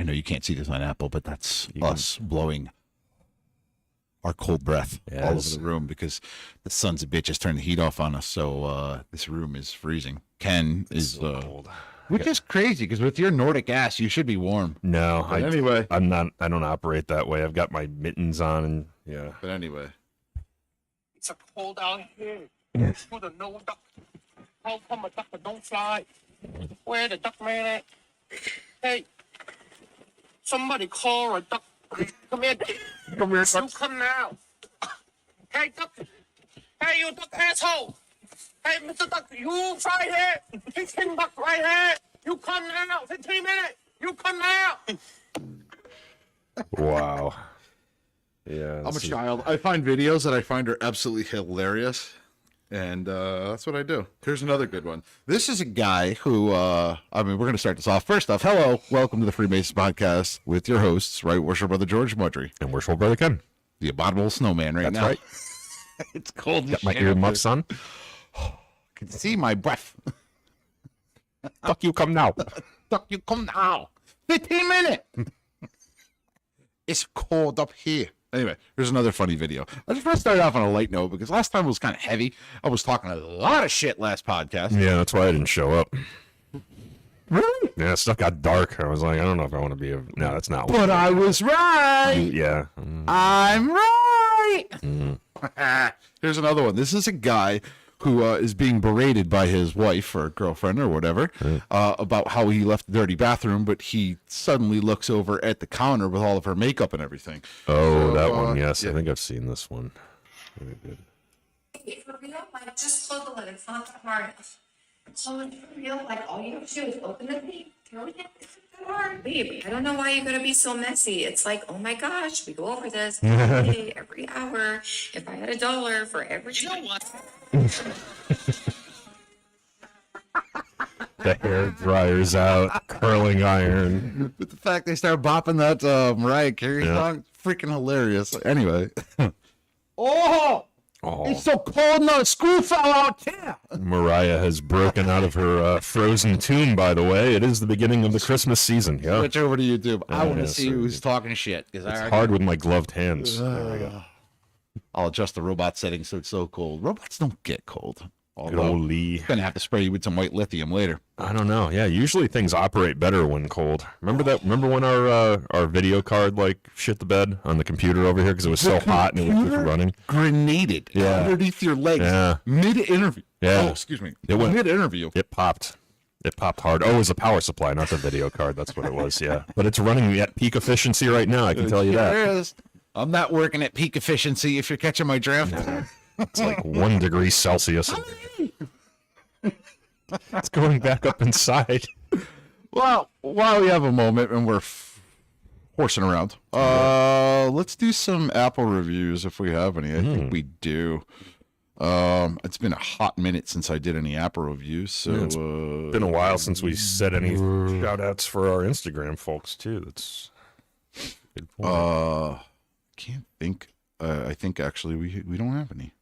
I know you can't see this on Apple, but that's us blowing our cold breath all over the room because the sons of bitches turned the heat off on us. So this room is freezing. Ken is cold. Which is crazy because with your Nordic ass, you should be warm. No, anyway, I'm not. I don't operate that way. I've got my mittens on, and yeah. But anyway, it's a cold out here. Yes. Put a no duck. How come a duck don't fly? Where the duck man at? Hey, somebody call a duck. Come here. Come here, You come now. Hey, duck. Hey, you duck asshole. Hey, Mr. Duck, you right here. 15 bucks right here. You come now. 15 minutes. You come now. Wow. Yeah. I'm a child. I find videos that I find are absolutely hilarious. And that's what I do. Here's another good one. This is a guy who, we're going to start this off. First off, hello. Welcome to the Freemason Podcast with your hosts, Right Worshipful Brother George Mudry. And Worshipful Brother Ken. The abominable snowman right now. That's right. It's cold. Got my earmuffs on. I can see my breath. Duck, you come now. Duck, you come now. 15 minutes. It's cold up here. Anyway, here's another funny video. I just want to start off on a light note because last time was kind of heavy. I was talking a lot of shit last podcast. Yeah, that's why I didn't show up. Really? Yeah, stuff got dark. I was like, I don't know if I want to be a... No, that's not. But I was right. Yeah. I'm right. Here's another one. This is a guy who is being berated by his wife or girlfriend or whatever about how he left the dirty bathroom, but he suddenly looks over at the counter with all of her makeup and everything. Oh, so, that one, yes. Yeah. I think I've seen this one. Very good. Hey, for real, like, just close the lid. It's not that hard. So, for real, like, all you have to do is open the tape, throw it in. It's not that hard. Babe, I don't know why you gotta be so messy. It's like, oh my gosh, we go over this every day, every hour. If I had $1 for every... You know what? The hair dryer's out, curling iron. But the fact they start bopping that Mariah Carey song, freaking hilarious. Anyway. Oh, it's so cold now. School fell out here. Mariah has broken out of her frozen tomb, by the way. It is the beginning of the Christmas season. Yeah. Switch over to YouTube. I want to see who's talking shit. It's hard with my gloved hands. There we go. I'll adjust the robot settings so it's so cold. Robots don't get cold. Although I'm gonna have to spray you with some white lithium later. I don't know. Yeah, usually things operate better when cold. Remember that? Remember when our video card like shit the bed on the computer over here because it was so hot and it was just running? Grenaded underneath your legs. Yeah. Mid-interview. Yeah. Oh, excuse me. It went mid-interview. It popped. It popped hard. Oh, it was a power supply, not the video card. That's what it was. Yeah. But it's running at peak efficiency right now. I can tell you that. Is. I'm not working at peak efficiency if you're catching my drift. It's like 1 degree Celsius. It's going back up inside. Well, while we have a moment and we're horsing around, let's do some Apple reviews if we have any. I think we do. It's been a hot minute since I did any Apple reviews, so it's been a while since we said any shout outs for our Instagram folks too. That's good point. Can't think. I think actually we don't have any.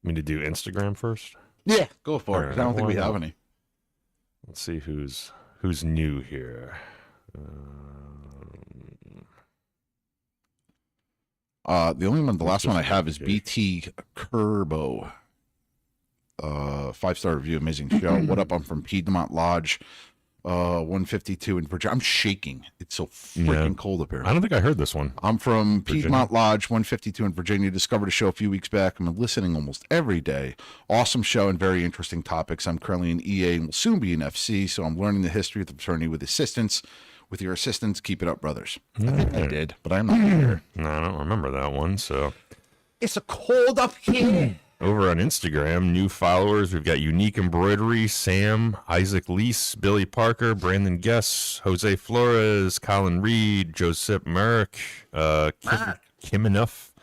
Me to do Instagram first? Yeah, go for it. I don't think we have any. Let's see who's new here. The only one, the last one I have is BT Curbo. 5-star review, amazing show. What up? I'm from Piedmont Lodge, 152 in Virginia. I'm shaking. It's so freaking cold up here. I don't think I heard this one. I'm from Piedmont Lodge, 152 in Virginia. Discovered a show a few weeks back. I'm listening almost every day. Awesome show and very interesting topics. I'm currently in EA and will soon be in FC, so I'm learning the history of the fraternity with assistance. With your assistance, keep it up, brothers. I think I did, but I'm not here. No, I don't remember that one. So it's a cold up here. Over on Instagram, new followers. We've got Unique Embroidery, Sam, Isaac Lease, Billy Parker, Brandon Guess, Jose Flores, Colin Reed, Joseph Merrick, Kim Enough,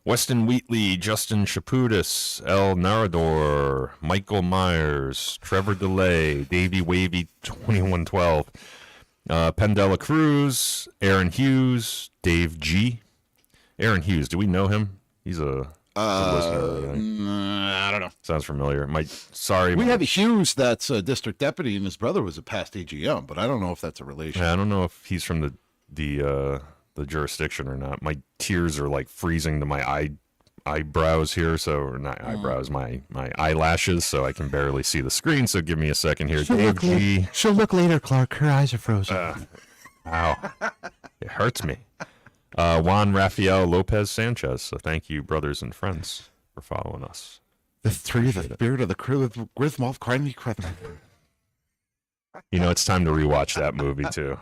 Weston Wheatley, Justin Chapudis, El Narador, Michael Myers, Trevor DeLay, Davey Wavy 2112, Pendela Cruz, Aaron Hughes, Dave G. Aaron Hughes, do we know him? He's a... listener or anything? I don't know. Sounds familiar. We have a Hughes that's a district deputy, and his brother was a past AGM, but I don't know if that's a relation. I don't know if he's from the jurisdiction or not. My tears are like freezing to my eyebrows here, or not eyebrows, my eyelashes, so I can barely see the screen. So give me a second here. Dave G. She'll look later, Clark. Her eyes are frozen. Ow. It hurts me. Juan Rafael Lopez Sanchez. So thank you, brothers and friends, for following us. The spirit of the crew of Griswold kindly. You know, it's time to rewatch that movie too.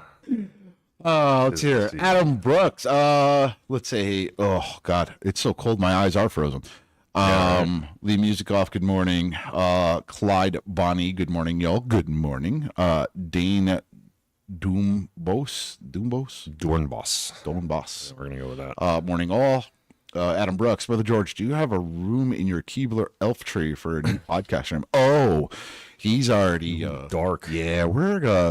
Let's hear it. Adam Brooks. Let's say, oh God, it's so cold. My eyes are frozen. Leave music off. Good morning. Clyde Bonnie. Good morning, y'all. Good morning. Dane Dornbos. We're gonna go with that. Morning all. Adam Brooks, Brother George, do you have a room in your Keebler elf tree for a new podcast room? Oh, he's already dark. Yeah,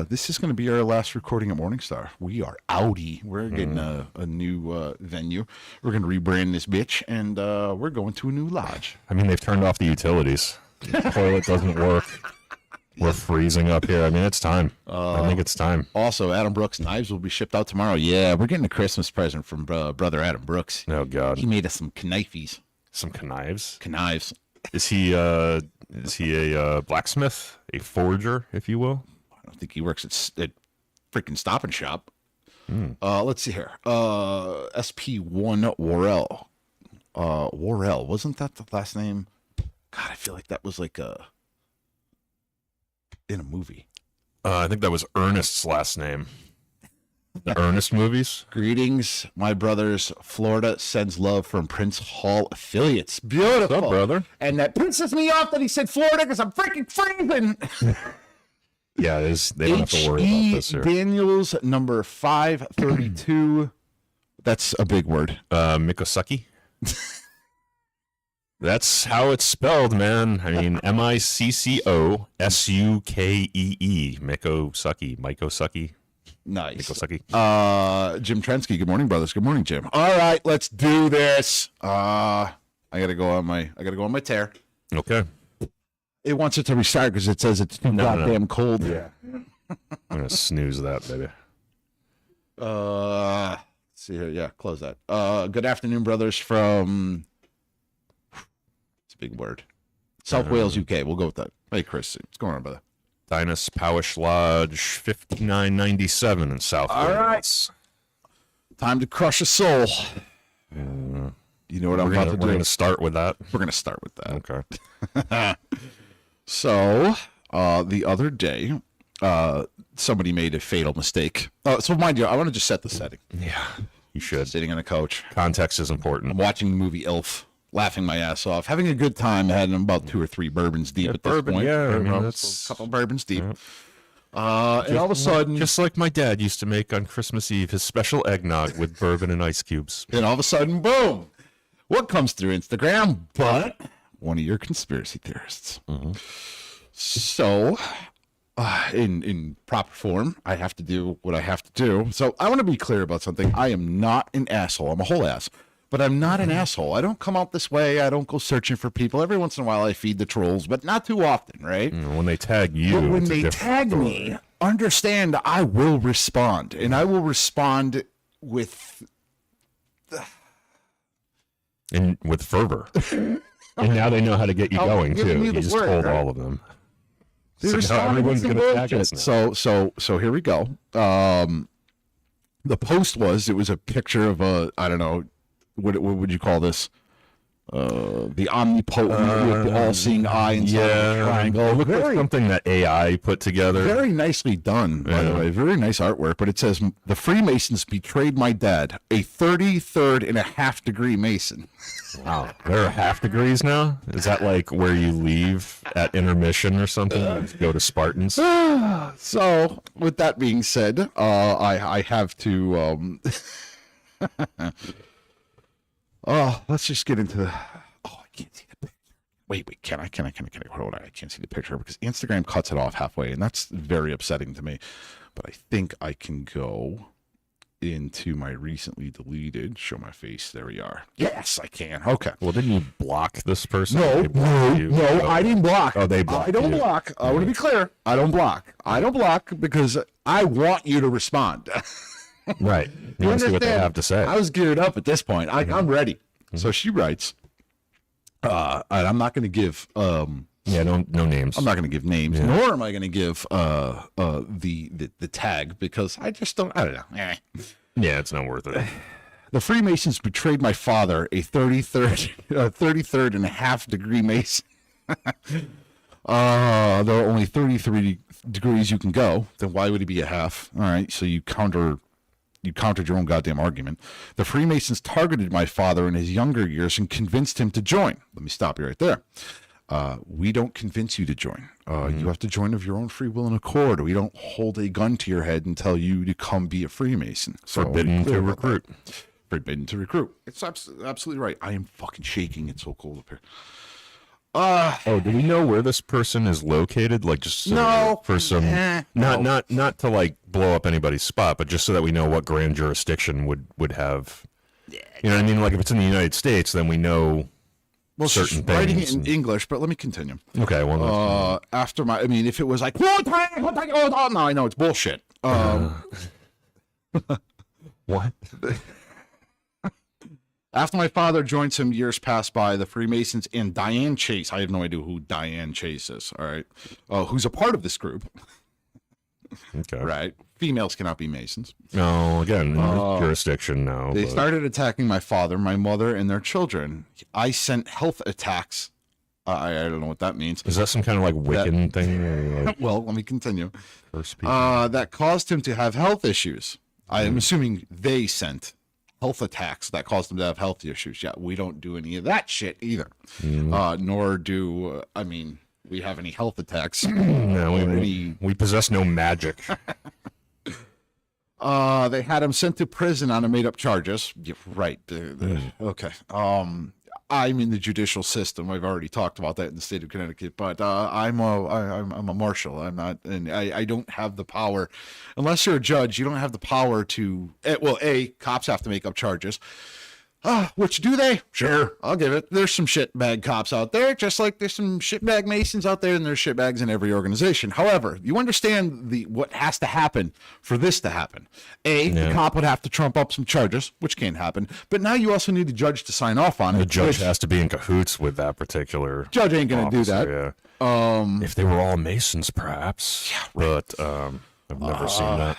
this is going to be our last recording at Morningstar. We are outie. We're getting a new venue. We're going to rebrand this bitch, and we're going to a new lodge. I mean, they've turned off the utilities. The toilet doesn't work. We're freezing up here. I mean, it's time. I think it's time. Also, Adam Brooks knives will be shipped out tomorrow. Yeah, we're getting a Christmas present from Brother Adam Brooks. Oh God, he made us some knifes. Some knives. Knives. Is he a blacksmith, a forger, if you will? I don't think he works at freaking Stop and Shop. Let's see here. SP1 Worrell. Worrell, wasn't that the last name? God, I feel like that was like in a movie. I think that was Ernest's last name. The Ernest movies. Greetings, my brothers. Florida sends love from Prince Hall affiliates. Beautiful. What's up, brother? And that pisses me off that he said Florida because I'm freaking freezing. Yeah, it is. They don't have to worry about this here. Daniels, number 532. That's a big word. Mikosaki. That's how it's spelled, man. I mean, Miccosukee. Mikosaki. Nice. Mikosaki. Jim Trensky. Good morning, brothers. Good morning, Jim. All right, let's do this. I gotta go on my tear. Okay. It wants it to restart because it says it's too goddamn cold. Yeah. I'm gonna snooze that, baby. Let's see here. Yeah, close that. Good afternoon, brothers from. It's a big word. South Wales, UK. We'll go with that. Hey, Chris, what's going on, brother? Dinas Powish Lodge, 5997 in South Wales. All right. Time to crush a soul. You know what I'm about to do? We're going to start with that. We're going to start with that. Okay. So, the other day, somebody made a fatal mistake. So, mind you, I want to just set the setting. Yeah, you should. Sitting on a couch. Context is important. I'm watching the movie Elf, laughing my ass off, having a good time. I had about 2 or 3 bourbons deep at this point. Yeah, I mean, that's a couple bourbons deep. Yeah. And all of a sudden, just like my dad used to make on Christmas Eve, his special eggnog with bourbon and ice cubes. And all of a sudden, boom! What comes through Instagram? But one of your conspiracy theorists. Mm-hmm. So, in proper form, I have to do what I have to do. So I want to be clear about something. I am not an asshole. I'm a whole ass. But I'm not an asshole. I don't come out this way. I don't go searching for people. Every once in a while I feed the trolls, but not too often, right? When they tag you, but when it's a they different tag story. me, understand I will respond. And I will respond with... And with fervor. And now they know how to get you going, too. You just told all of them. So now everyone's going to tag us now. So here we go. The post was a picture of a, I don't know, what would you call this? The omnipotent with the all-seeing eye and triangle. It looked like something that AI put together. Very nicely done, by the way. Very nice artwork. But it says, the Freemasons betrayed my dad, a 33rd and a half degree Mason. Wow. There are half degrees now? Is that like where you leave at intermission or something? You go to Spartans? So, with that being said, I have to... let's just get into the... Oh, I can't see the picture. Wait, can I? Hold on, I can't see the picture because Instagram cuts it off halfway, and that's very upsetting to me. But I think I can go into my recently deleted. Show my face. There we are. Yes, I can. Okay. Well, didn't you block this person? No, They blocked you? Oh. I didn't block. Oh, they blocked I don't you. block. I want to be clear. I don't block. I don't block because I want you to respond. Right. You want to see what they understand? have to say. I was geared up at this point. I'm ready. So she writes, and I'm not going to give Yeah, no names. I'm not going to give names, nor am I going to give the tag because I don't know. Eh. Yeah, it's not worth it. The Freemasons betrayed my father, a 33rd and a half degree Mason. There are only 33 degrees you can go. Then why would it be a half? All right, so you countered your own goddamn argument. The Freemasons targeted my father in his younger years and convinced him to join. Let me stop you right there. We don't convince you to join. You have to join of your own free will and accord. We don't hold a gun to your head and tell you to come be a Freemason. So Forbidden to recruit. Forbidden to recruit. It's absolutely right. I am fucking shaking. It's so cold up here. Oh, do we know where this person is located? Like, just so No. for some, No. not to like blow up anybody's spot, but just so that we know what grand jurisdiction would have. You know what I mean? Like, if it's in the United States, then we know. Well, certain she's writing things it in and- English, but let me continue. Okay, well, If it was like, no, I know it's bullshit. what? After my father joined some years passed by, the Freemasons and Diane Chase, I have no idea who Diane Chase is, all right, who's a part of this group, Okay. right? Females cannot be Masons. No, again, jurisdiction. No. They but- started attacking my father, my mother, and their children. I sent health attacks. I don't know what that means. Is that some kind of like Wiccan thing? Or like Well, let me continue. first people? That caused him to have health issues. I am assuming they sent health attacks that caused him to have health issues. Yeah, we don't do any of that shit either. Nor do, we have any health attacks. No, or any, we possess no magic. they had him sent to prison on a made-up charges. Yeah, right. Okay. I'm in the judicial system. I've already talked about that in the state of Connecticut, but I'm a marshal. I'm not, and I don't have the power. Unless you're a judge, you don't have the power to. Cops have to make up charges. Which do they? Sure, I'll give it. There's some shitbag cops out there, just like there's some shitbag Masons out there, and there's shitbags in every organization. However, you understand what has to happen for this to happen. The cop would have to trump up some charges, which can't happen. But now you also need the judge to sign off on it. The judge which has to be in cahoots with that particular judge ain't gonna do that. officer, Yeah. If they were all Masons, perhaps. But I've never seen that.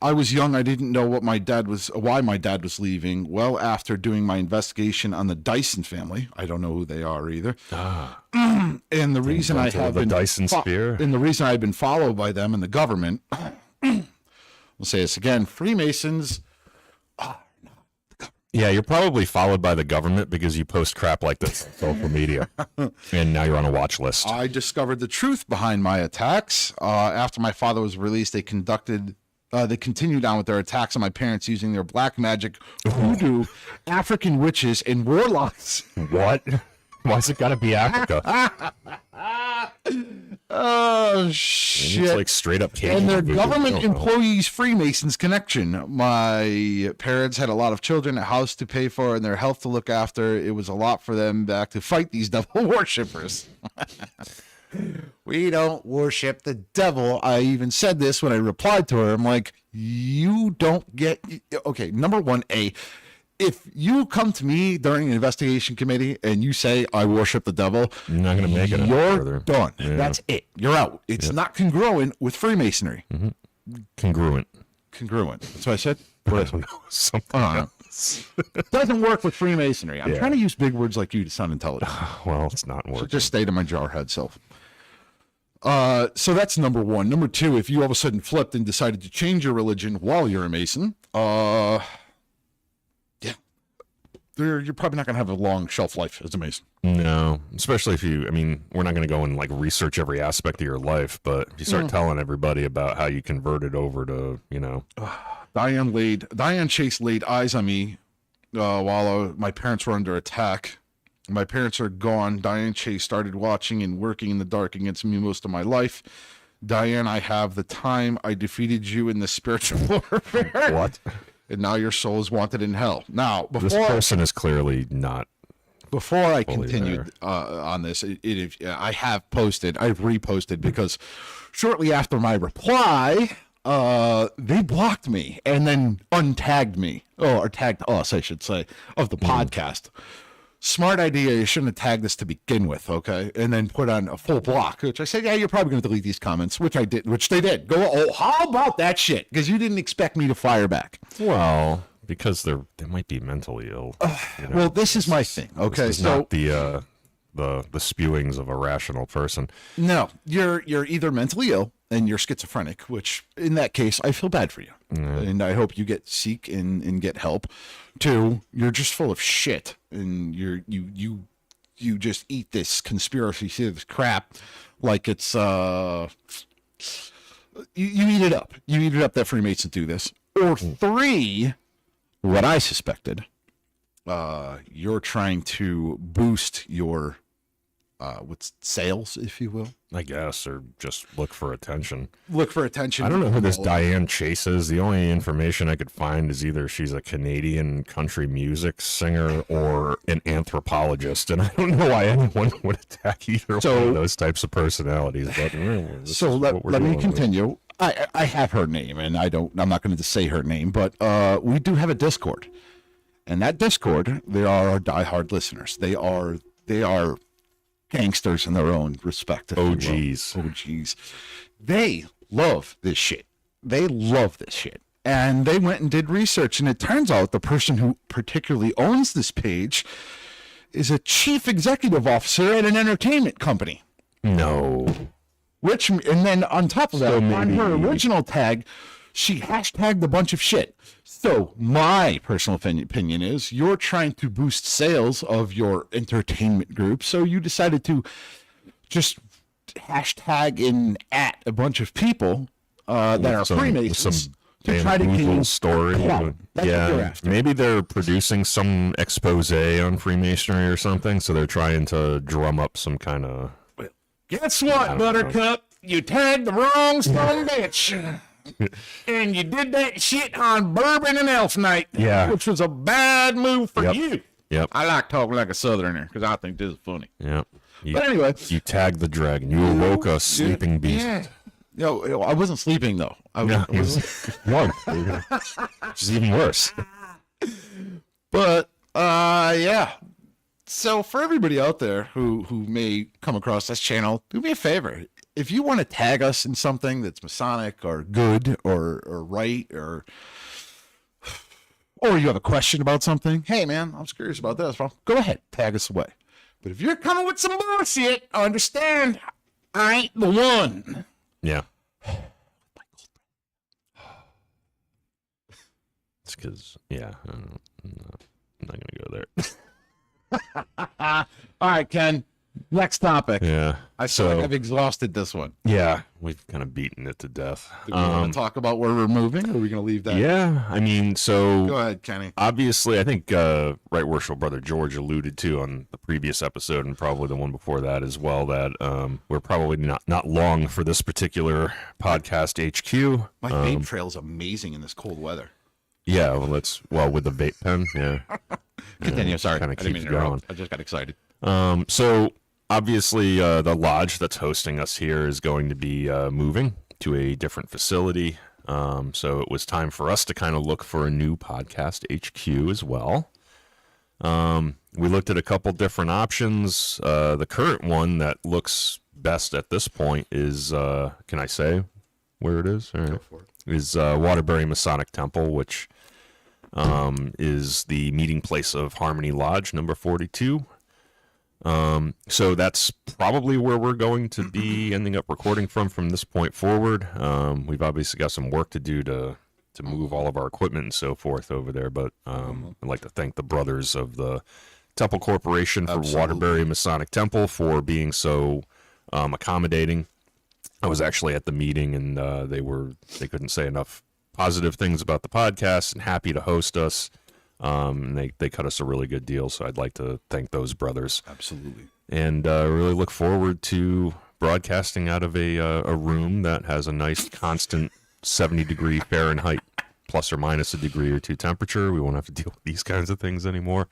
I was young. I didn't know why my dad was leaving. Well, after doing my investigation on the Dyson family, I don't know who they are either. And the reason I have the been Dyson sphere. and the reason I've been followed by them and the government. We'll say this again: Freemasons. Yeah, you're probably followed by the government because you post crap like this on social media, and now you're on a watch list. I discovered the truth behind my attacks. After my father was released, they continued on with their attacks on my parents using their black magic, voodoo, African witches, and warlocks. What? Why's it got to be Africa? Oh, shit. It's like straight up And their voodoo. government I don't know. employees Freemasons connection. My parents had a lot of children, a house to pay for, and their health to look after. It was a lot for them back to fight these devil worshippers. We don't worship the devil. I even said this when I replied to her. I'm like, you don't get. Okay, number one, if you come to me during an investigation committee and you say I worship the devil, You're not going to make it any you're further. done. Yeah. That's it. You're out. It's not congruent with Freemasonry. Congruent. Congruent. That's what I said. I don't know. Something I don't know. else. Doesn't work with Freemasonry. I'm Yeah. trying to use big words like you to sound intelligent. Well, it's not So working. just stay to my jarhead self. So that's number one. Number two, if you all of a sudden flipped and decided to change your religion while you're a Mason, you're probably not going to have a long shelf life as a Mason. No, especially if you, we're not going to go and like research every aspect of your life, but if you start telling everybody about how you converted over to, Diane Chase laid eyes on me while my parents were under attack. My parents are gone. Diane Chase started watching and working in the dark against me most of my life. Diane, I have the time I defeated you in the spiritual warfare. What? And now your soul is wanted in hell. Now, This person is clearly not. before I Fully continued on this, I have posted, I've reposted, because shortly after my reply, they blocked me and then untagged me, or tagged us, I should say, of the podcast. Smart idea. You shouldn't have tagged this to begin with, okay? And then put on a full block, which I said, yeah, you're probably going to delete these comments, which I did, which they did. How about that shit? Because you didn't expect me to fire back. Well, because they might be mentally ill. Well, this is my thing, okay? This is So not the spewings of a rational person. no, you're either mentally ill and you're schizophrenic, which in that case, I feel bad for you. And I hope you seek and get help. Two, you're just full of shit and you just eat this conspiracy theorist crap like it's you eat it up. You eat it up that Freemasons do this. Or three, what I suspected, you're trying to boost your what's sales, if you will. I guess, or just look for attention. Look for attention. I don't know who this Diane Chase is. The only information I could find is either she's a Canadian country music singer or an anthropologist, and I don't know why anyone would attack either one of those types of personalities. But So let me continue. I have her name, and I'm not going to say her name, but we do have a Discord, and that Discord, they are our diehard listeners. They are gangsters in their own respect. OGs. OGs. They love this shit. They love this shit. And they went and did research, and it turns out the person who particularly owns this page is a chief executive officer at an entertainment company. No. And then on top of that, So on maybe- her original tag, she hashtagged a bunch of shit. So my personal opinion is you're trying to boost sales of your entertainment group. So you decided to just hashtag and at a bunch of people that are Freemasons to try to gain story. clout. That's what they're Yeah, after. maybe they're producing some expose on Freemasonry or something, so they're trying to drum up some kind of. Guess what, Buttercup? You tagged the wrong son of a bitch. And you did that shit on Bourbon and Elf Night. Yeah. Which was a bad move for Yep. you. Yep. I like talking like a Southerner because I think this is funny. Yep. But anyway. You tagged the dragon. You awoke a sleeping beast. Yeah. Yo, I wasn't sleeping, though. I No, was, One. Which is even worse. But, yeah. So for everybody out there who may come across this channel, do me a favor. If you want to tag us in something that's Masonic or good or right or you have a question about something, hey man, I'm curious about this. Well, go ahead, tag us away. But if you're coming with some bullshit, understand I ain't the one. Yeah. It's because, yeah, I'm not going to go there. All right, Ken. Next topic. Yeah. I feel like I've exhausted this one. Yeah, we've kind of beaten it to death. Do we want to talk about where we're moving, or are we going to leave that? Yeah, I mean, so Go ahead, Kenny. obviously, I think Right Worshipful Brother George alluded to on the previous episode and probably the one before that as well that we're probably not long for this particular podcast HQ. My vape trail is amazing in this cold weather. Yeah, well, with the vape pen, yeah. Continue. Sorry, kinda I didn't keeps mean to interrupt. going. I just got excited. So obviously, the lodge that's hosting us here is going to be moving to a different facility. So it was time for us to kind of look for a new podcast HQ as well. We looked at a couple different options. The current one that looks best at this point is, can I say where it is? All right. Go for it. Is Waterbury Masonic Temple, which is the meeting place of Harmony Lodge number 42. So that's probably where we're going to be ending up recording from this point forward. We've obviously got some work to do to move all of our equipment and so forth over there, but I'd like to thank the brothers of the Temple Corporation for Absolutely. Waterbury Masonic Temple for being so accommodating. I was actually at the meeting, and they couldn't say enough positive things about the podcast and happy to host us. And they cut us a really good deal, so I'd like to thank those brothers. Absolutely. And really look forward to broadcasting out of a room that has a nice constant 70-degree Fahrenheit plus or minus a degree or two temperature. We won't have to deal with these kinds of things anymore.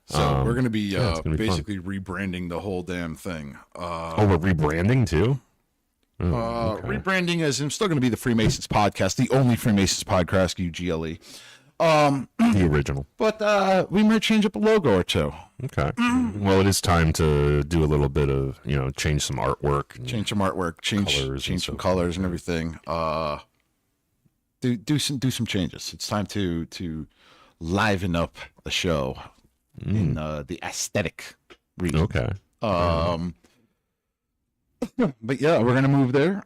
So we're going to be yeah, it's gonna be basically rebranding the whole damn thing. We're rebranding too? Okay. Rebranding as I'm still going to be the Freemasons podcast, the only Freemasons podcast, UGLE. The original. But we might change up a logo or two. Okay. Well, it is time to do a little bit of, change some artwork. And Change some artwork, change colors and some so colors and everything. Do some changes. It's time to liven up the show in the aesthetic region. Okay. But yeah, we're gonna move there.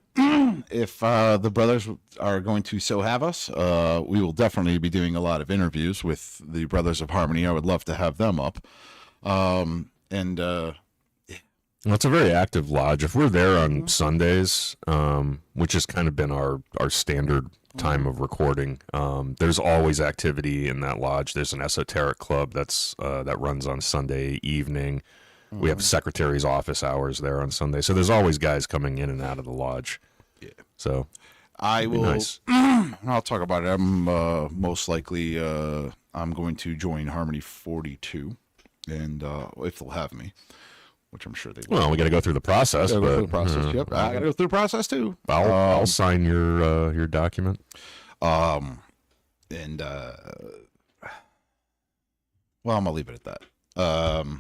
If the brothers are going to so have us, we will definitely be doing a lot of interviews with the Brothers of Harmony. I would love to have them up. Well, it's a very active lodge. If we're there on Sundays, which has kind of been our standard time of recording, there's always activity in that lodge. There's an esoteric club that runs on Sunday evening. We have secretary's office hours there on Sunday. So there's always guys coming in and out of the lodge. Yeah. So I will. Nice. I'll talk about it. I'm most likely I'm going to join Harmony 42, and if they'll have me, which I'm sure they will. Well, we got to go through the process. Gotta But, go through the process. Yep, I got to go through the process too. I'll sign your document. Well, I'm gonna leave it at that.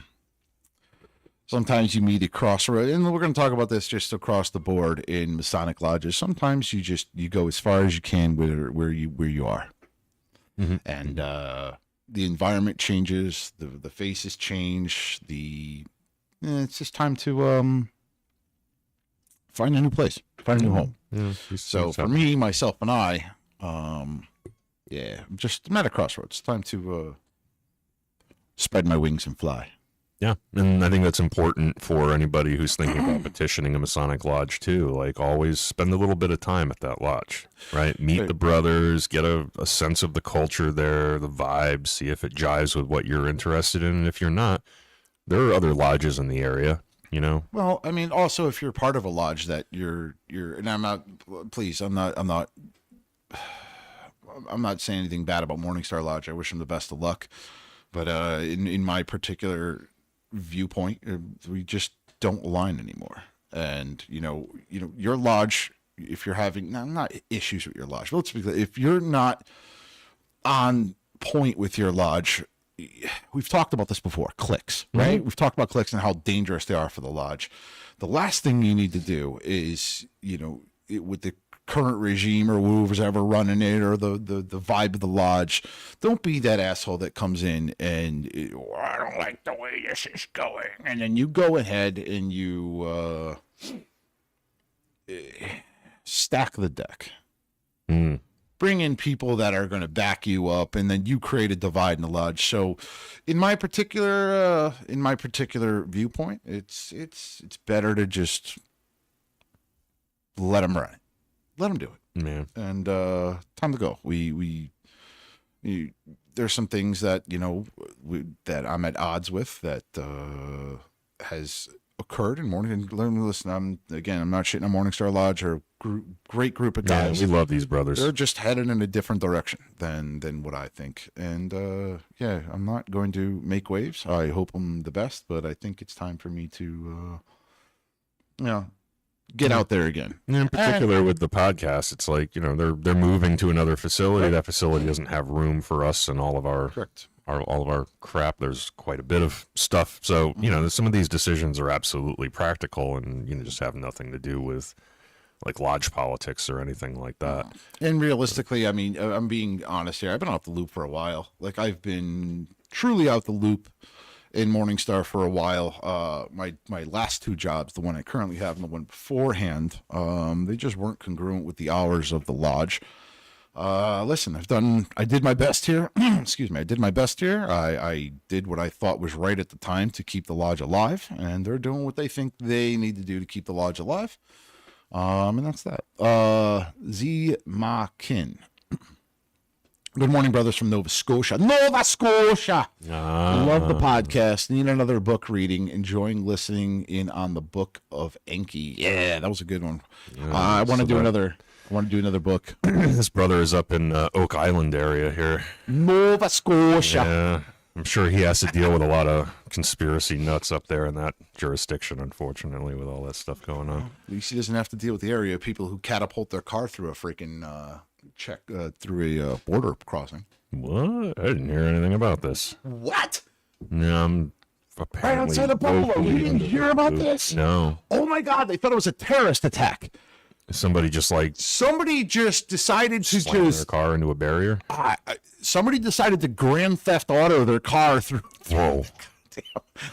Sometimes you meet a crossroad, and we're going to talk about this just across the board in Masonic lodges. Sometimes you go as far as you can where you are, and the environment changes, the faces change. It's just time to find a new place, find a new home. Yeah, So for me, myself, and I, I'm at a crossroads. It's time to spread my wings and fly. Yeah, and I think that's important for anybody who's thinking about petitioning a Masonic lodge too. Like, always spend a little bit of time at that lodge, right? Meet Right. the brothers, get a sense of the culture there, the vibes, see if it jives with what you're interested in. And if you're not, there are other lodges in the area, Well, I mean, also if you're part of a lodge that you're, and I'm not saying anything bad about Morningstar Lodge. I wish them the best of luck, but in my particular viewpoint, we just don't align anymore. And your lodge, if you're having not issues with your lodge, but let's be clear, if you're not on point with your lodge, we've talked about this before, cliques, right? We've talked about cliques and how dangerous they are for the lodge. The last thing you need to do is, with the current regime or whoever's ever running it, or the vibe of the lodge, don't be that asshole that comes in and I don't like the way this is going, and then you go ahead and you stack the deck. Bring in people that are going to back you up, and then you create a divide in the lodge. So in my particular viewpoint, it's better to just let them run it. Let them do it. Man. And time to go. There's some things that that I'm at odds with that has occurred in morning. And listen, I'm not shitting on Morningstar Lodge, or great group of guys. Yeah, we love these brothers. They're just headed in a different direction than what I think. And I'm not going to make waves. I hope I'm the best, but I think it's time for me to get out there again. In particular with the podcast, it's like, they're moving to another facility. That facility doesn't have room for us and all of our Correct. all of our crap. There's quite a bit of stuff. So, some of these decisions are absolutely practical and just have nothing to do with like lodge politics or anything like that. And realistically, I mean, I'm being honest here. I've been off the loop for a while. Like, I've been truly out the loop in Morningstar for a while. My last two jobs, the one I currently have and the one beforehand, they just weren't congruent with the hours of the lodge. Listen, I did my best here. Excuse me. I did my best here. I did what I thought was right at the time to keep the lodge alive, and they're doing what they think they need to do to keep the lodge alive. And that's that. Z Ma Kin. Good morning, brothers from Nova Scotia. Nova Scotia! Love the podcast. Need another book reading. Enjoying listening in on the Book of Enki. Yeah, that was a good one. I want to do another. I want to do another book. This brother is up in Oak Island area here. Nova Scotia. Yeah, I'm sure he has to deal with a lot of conspiracy nuts up there in that jurisdiction, unfortunately, with all that stuff going on. At least he doesn't have to deal with the area of people who catapult their car through a freaking through a border crossing. What? I didn't hear anything about this. What? No, I'm apparently Right outside of Buffalo. You didn't hear about this? No. Oh my God! They thought it was a terrorist attack. Somebody just decided to slammed their car into a barrier. Somebody decided to Grand Theft Auto their car through. Whoa.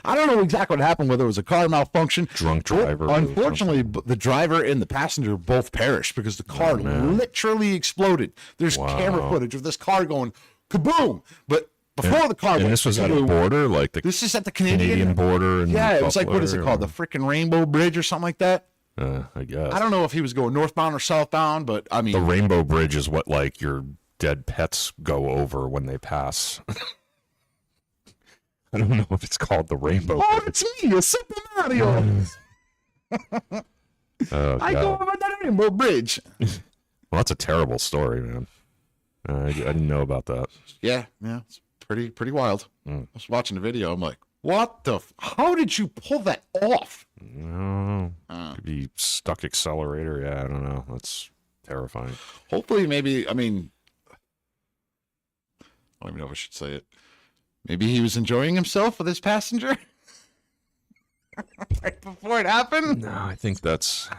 I don't know exactly what happened, whether it was a car malfunction. Drunk driver. Unfortunately, the driver and the passenger both perished because the car literally exploded. There's camera footage of this car going kaboom. But before the car went, this was at a border? Like this is at the Canadian border? Yeah, it was like, what is it called? The freaking Rainbow Bridge or something like that? I guess. I don't know if he was going northbound or southbound, but I mean. The Rainbow Bridge is what, like, your dead pets go over when they pass. I don't know if it's called the Rainbow Bridge. Oh, it's me, a Super Mario. I go over that Rainbow Bridge. Well, that's a terrible story, man. I didn't know about that. Yeah, it's pretty wild. I was watching the video. I'm like, what the? How did you pull that off? No, could be stuck accelerator. Yeah, I don't know. That's terrifying. Hopefully, maybe. I mean, I don't even know if I should say it. Maybe he was enjoying himself with his passenger right before it happened. No, I think that's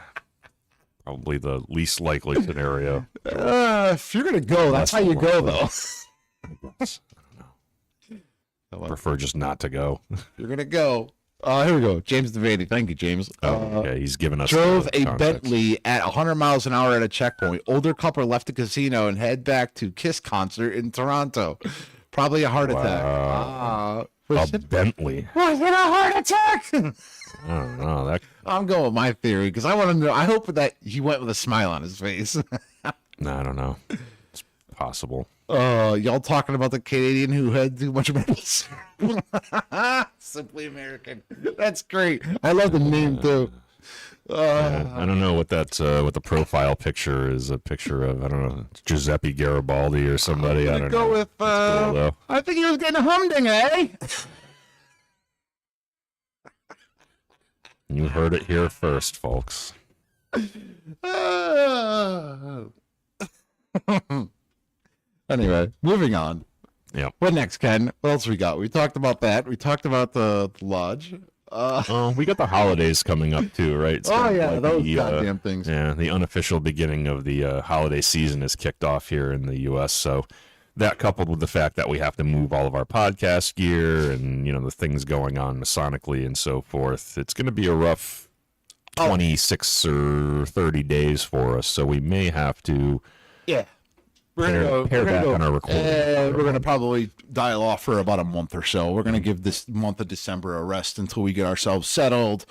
probably the least likely scenario. If you're gonna go, that's how you go, though. I don't know. Prefer just not to go. If you're gonna go. Here we go. James Devaney. Thank you, James. Yeah, he's given us. Drove a context. Bentley at 100 miles an hour at a checkpoint. Older couple left the casino and head back to Kiss concert in Toronto. Probably a heart attack. A Bentley. Was it a heart attack? I don't know. I'm going with my theory because I want to know. I hope that he went with a smile on his face. No, I don't know. It's possible. Y'all talking about the Canadian who had too much medals? Simply American. That's great. I love the name too. I don't know what what the profile picture is. A picture of, I don't know, Giuseppe Garibaldi or somebody. I don't go know. With cool, I think he was getting a humding, eh? You heard it here first, folks. Anyway, moving on. Yeah. What next, Ken? What else we got? We talked about that. We talked about the lodge. We got the holidays coming up too, right? It's Oh kind of yeah, like those the, goddamn things. Yeah, the unofficial beginning of the holiday season is kicked off here in the U.S. So that, coupled with the fact that we have to move all of our podcast gear and the things going on Masonically and so forth, it's going to be a rough 26 or 30 days for us. So we may have to pare back on our recording. We're going to probably dial off for about a month or so. We're going to give this month of December a rest until we get ourselves settled.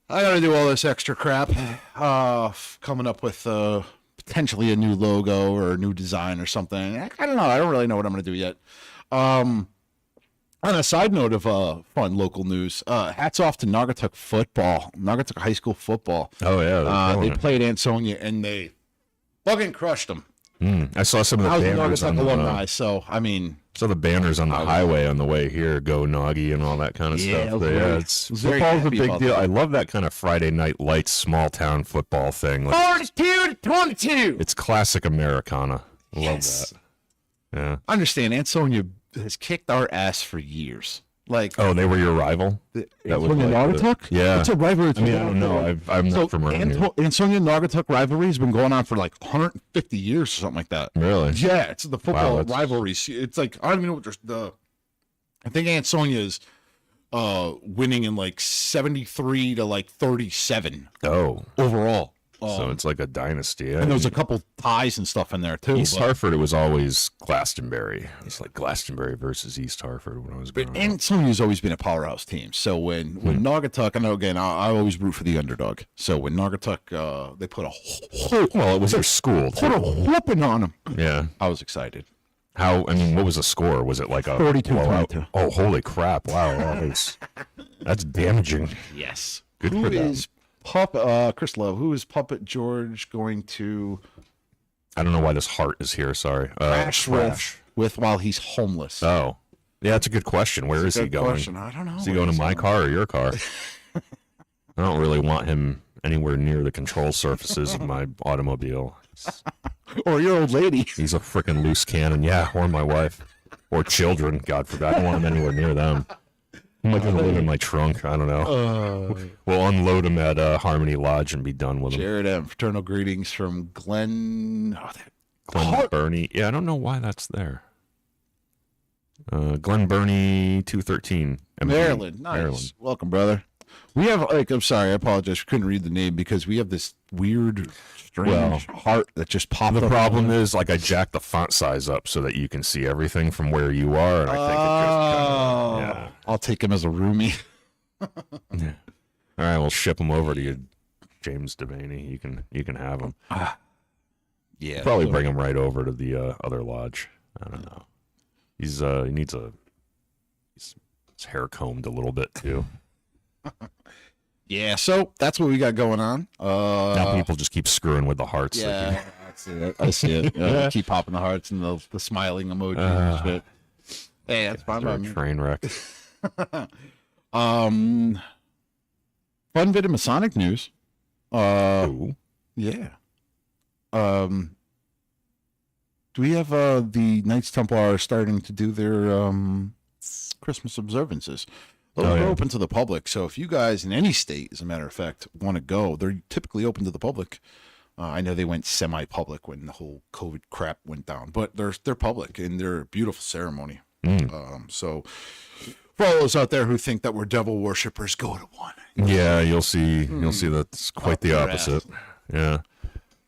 I got to do all this extra crap. Coming up with potentially a new logo or a new design or something. I don't know. I don't really know what I'm going to do yet. On a side note of fun local news, hats off to Naugatuck football, Naugatuck High School football. Oh, yeah. They played Ansonia, and they fucking crushed them. I saw some of the banners on alumni, so I mean, saw the banners on the highway on the way here, go Noggy and all that kind of stuff. Football's a big deal. I love that kind of Friday night lights, small town football thing. 42 to 22. It's classic Americana. Love that. Yeah. Understand, Ansonia has kicked our ass for years. Like, they were your rival? Ansonia Naugatuck? Yeah. It's a rivalry. I mean, I don't know. I'm not from around here. Ansonia Naugatuck rivalry has been going on for like 150 years or something like that. Really? Yeah, it's the football rivalries. It's like, I don't even know what I think Ansonia is winning in like 73 to like 37. Oh. Overall. So it's like a dynasty. And there was a couple ties and stuff in there too. East Hartford, it was always Glastonbury. It's like Glastonbury versus East Hartford when I was growing up. And Ansonia's always been a powerhouse team. So when Naugatuck, I know again, I always root for the underdog. So when Naugatuck, they put a well, it was their school. Put a whooping on them. Yeah, I was excited. How? I mean, what was the score? Was it like a 42-22. Oh, holy crap! Wow, that's damaging. Yes. Good Who for them. is Chris Love? Who is Puppet George going to I don't know why this heart is here. Sorry. crash with while he's homeless? Oh, yeah, that's a good question. Where is he Good going? question. I don't know. Is he going to my car or your car? I don't really want him anywhere near the control surfaces of my automobile. Or your old lady? He's a freaking loose cannon. Yeah, or my wife. Or children. God forbid. I don't want him anywhere near them. He might just live in my trunk. I don't know. We'll unload him at Harmony Lodge and be done with him. Jared M. Fraternal greetings from Glen. Glen Burnie. Yeah, I don't know why that's there. Glen Burnie 213. Maryland. Nice. Maryland. Welcome, brother. We have, I'm sorry, I apologize. We couldn't read the name because we have this weird, strange heart that just popped up. The problem is, like, I jacked the font size up so that you can see everything from where you are, and I think it just kind of, I'll take him as a roomie. All right, we'll ship him over to you, James Devaney. You can have him. Yeah. Probably bring him right over to the other lodge. I don't know. He needs his hair combed a little bit too. Yeah, so that's what we got going on. Now people just keep screwing with the hearts. Yeah, I see it. Keep popping the hearts and the smiling emoji and shit. Hey, that's fine by They're a me. train wreck. Fun bit of Masonic news. Ooh. Yeah. Do we have the Knights Templar starting to do their Christmas observances? Well, they're open to the public, so if you guys in any state, as a matter of fact, want to go, they're typically open to the public. I know they went semi-public when the whole COVID crap went down, but they're public and they're a beautiful ceremony. So for all those out there who think that we're devil worshippers, go to one. Yeah, you'll see that's quite the opposite. Yeah.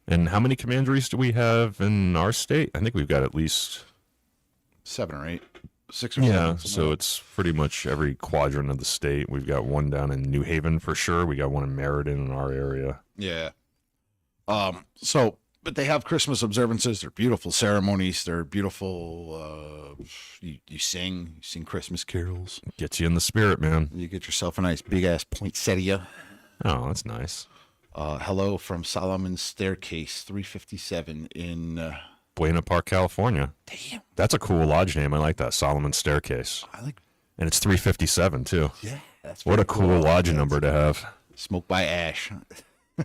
And how many commanderies do we have in our state? I think we've got at least 7 or 8. 6 or 7. So it's pretty much every quadrant of the state. We've got one down in New Haven for sure. We got one in Meriden in our area. Yeah. But they have Christmas observances. They're beautiful ceremonies. They're beautiful. You sing Christmas carols. Gets you in the spirit, man. You get yourself a nice big ass poinsettia. Oh, that's nice. Hello from Solomon's Staircase 357 in Buena Park, California. Damn. That's a cool lodge name. I like that. Solomon Staircase. And it's 357 too. Yeah, that's What a cool lodge number to have. Smoke by Ash.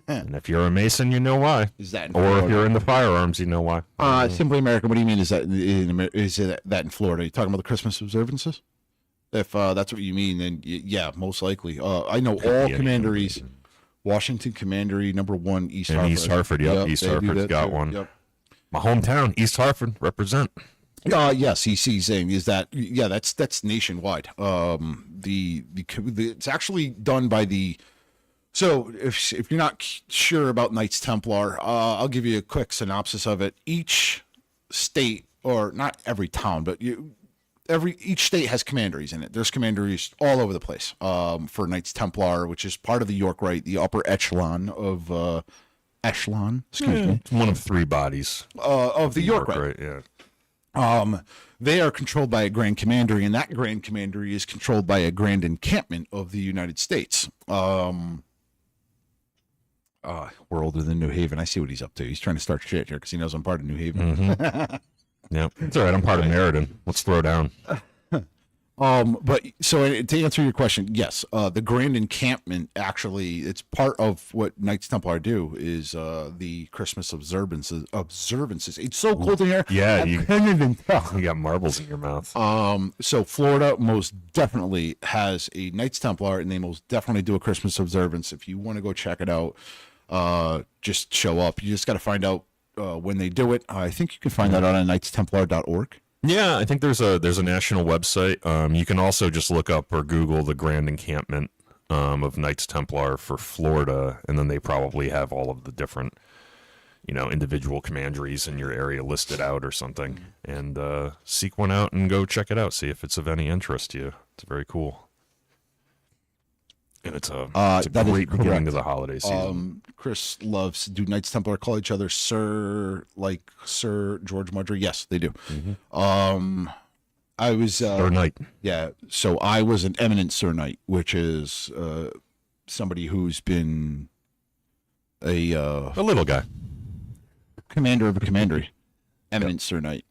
And if you're a Mason, you know why. Is that in Or if Florida? you're in the firearms, you know why. Simply American. What do you mean? Is that in Florida? Are you talking about the Christmas observances? If that's what you mean, then yeah, most likely. I know all commanderies. Washington Commandery #1 East Hartford. East Hartford, yep. East Hartford's got one. Yep. My hometown, East Hartford, represent. Yes, he's saying is that that's nationwide. It's actually done by the. So if you're not sure about Knights Templar, I'll give you a quick synopsis of it. Each state, or not every town, but each state has commanderies in it. There's commanderies all over the place for Knights Templar, which is part of the York Rite, the upper echelon of excuse me. It's one of 3 bodies Of the York Rite. Yeah. They are controlled by a Grand Commandery, and that Grand Commandery is controlled by a Grand Encampment of the United States. We're older than New Haven. I see what he's up to. He's trying to start shit here because he knows I'm part of New Haven. Yeah, it's all right. I'm part of Meriden. Let's throw down. But so to answer your question, yes, the Grand Encampment actually, it's part of what Knights Templar do is the Christmas observances. It's so cold in here. Yeah, I can't even tell. You got marbles in your mouth. So Florida most definitely has a Knights Templar, and they most definitely do a Christmas observance. If you want to go check it out, just show up. You just got to find out when they do it. I think you can find that out on knightstemplar.org. Yeah, I think there's a national website. You can also just look up or Google the Grand Encampment of Knights Templar for Florida, and then they probably have all of the different, individual commanderies in your area listed out or something. And seek one out and go check it out. See if it's of any interest to you. It's very cool. And it's a that is great beginning correct. to the holiday season. Chris loves, do Knights Templar call each other Sir, like Sir George Mudry? Yes, they do. I was Or night. yeah, so I was an eminent Sir Knight, which is somebody who's been a little guy. commander of a commandery, eminent Sir Knight.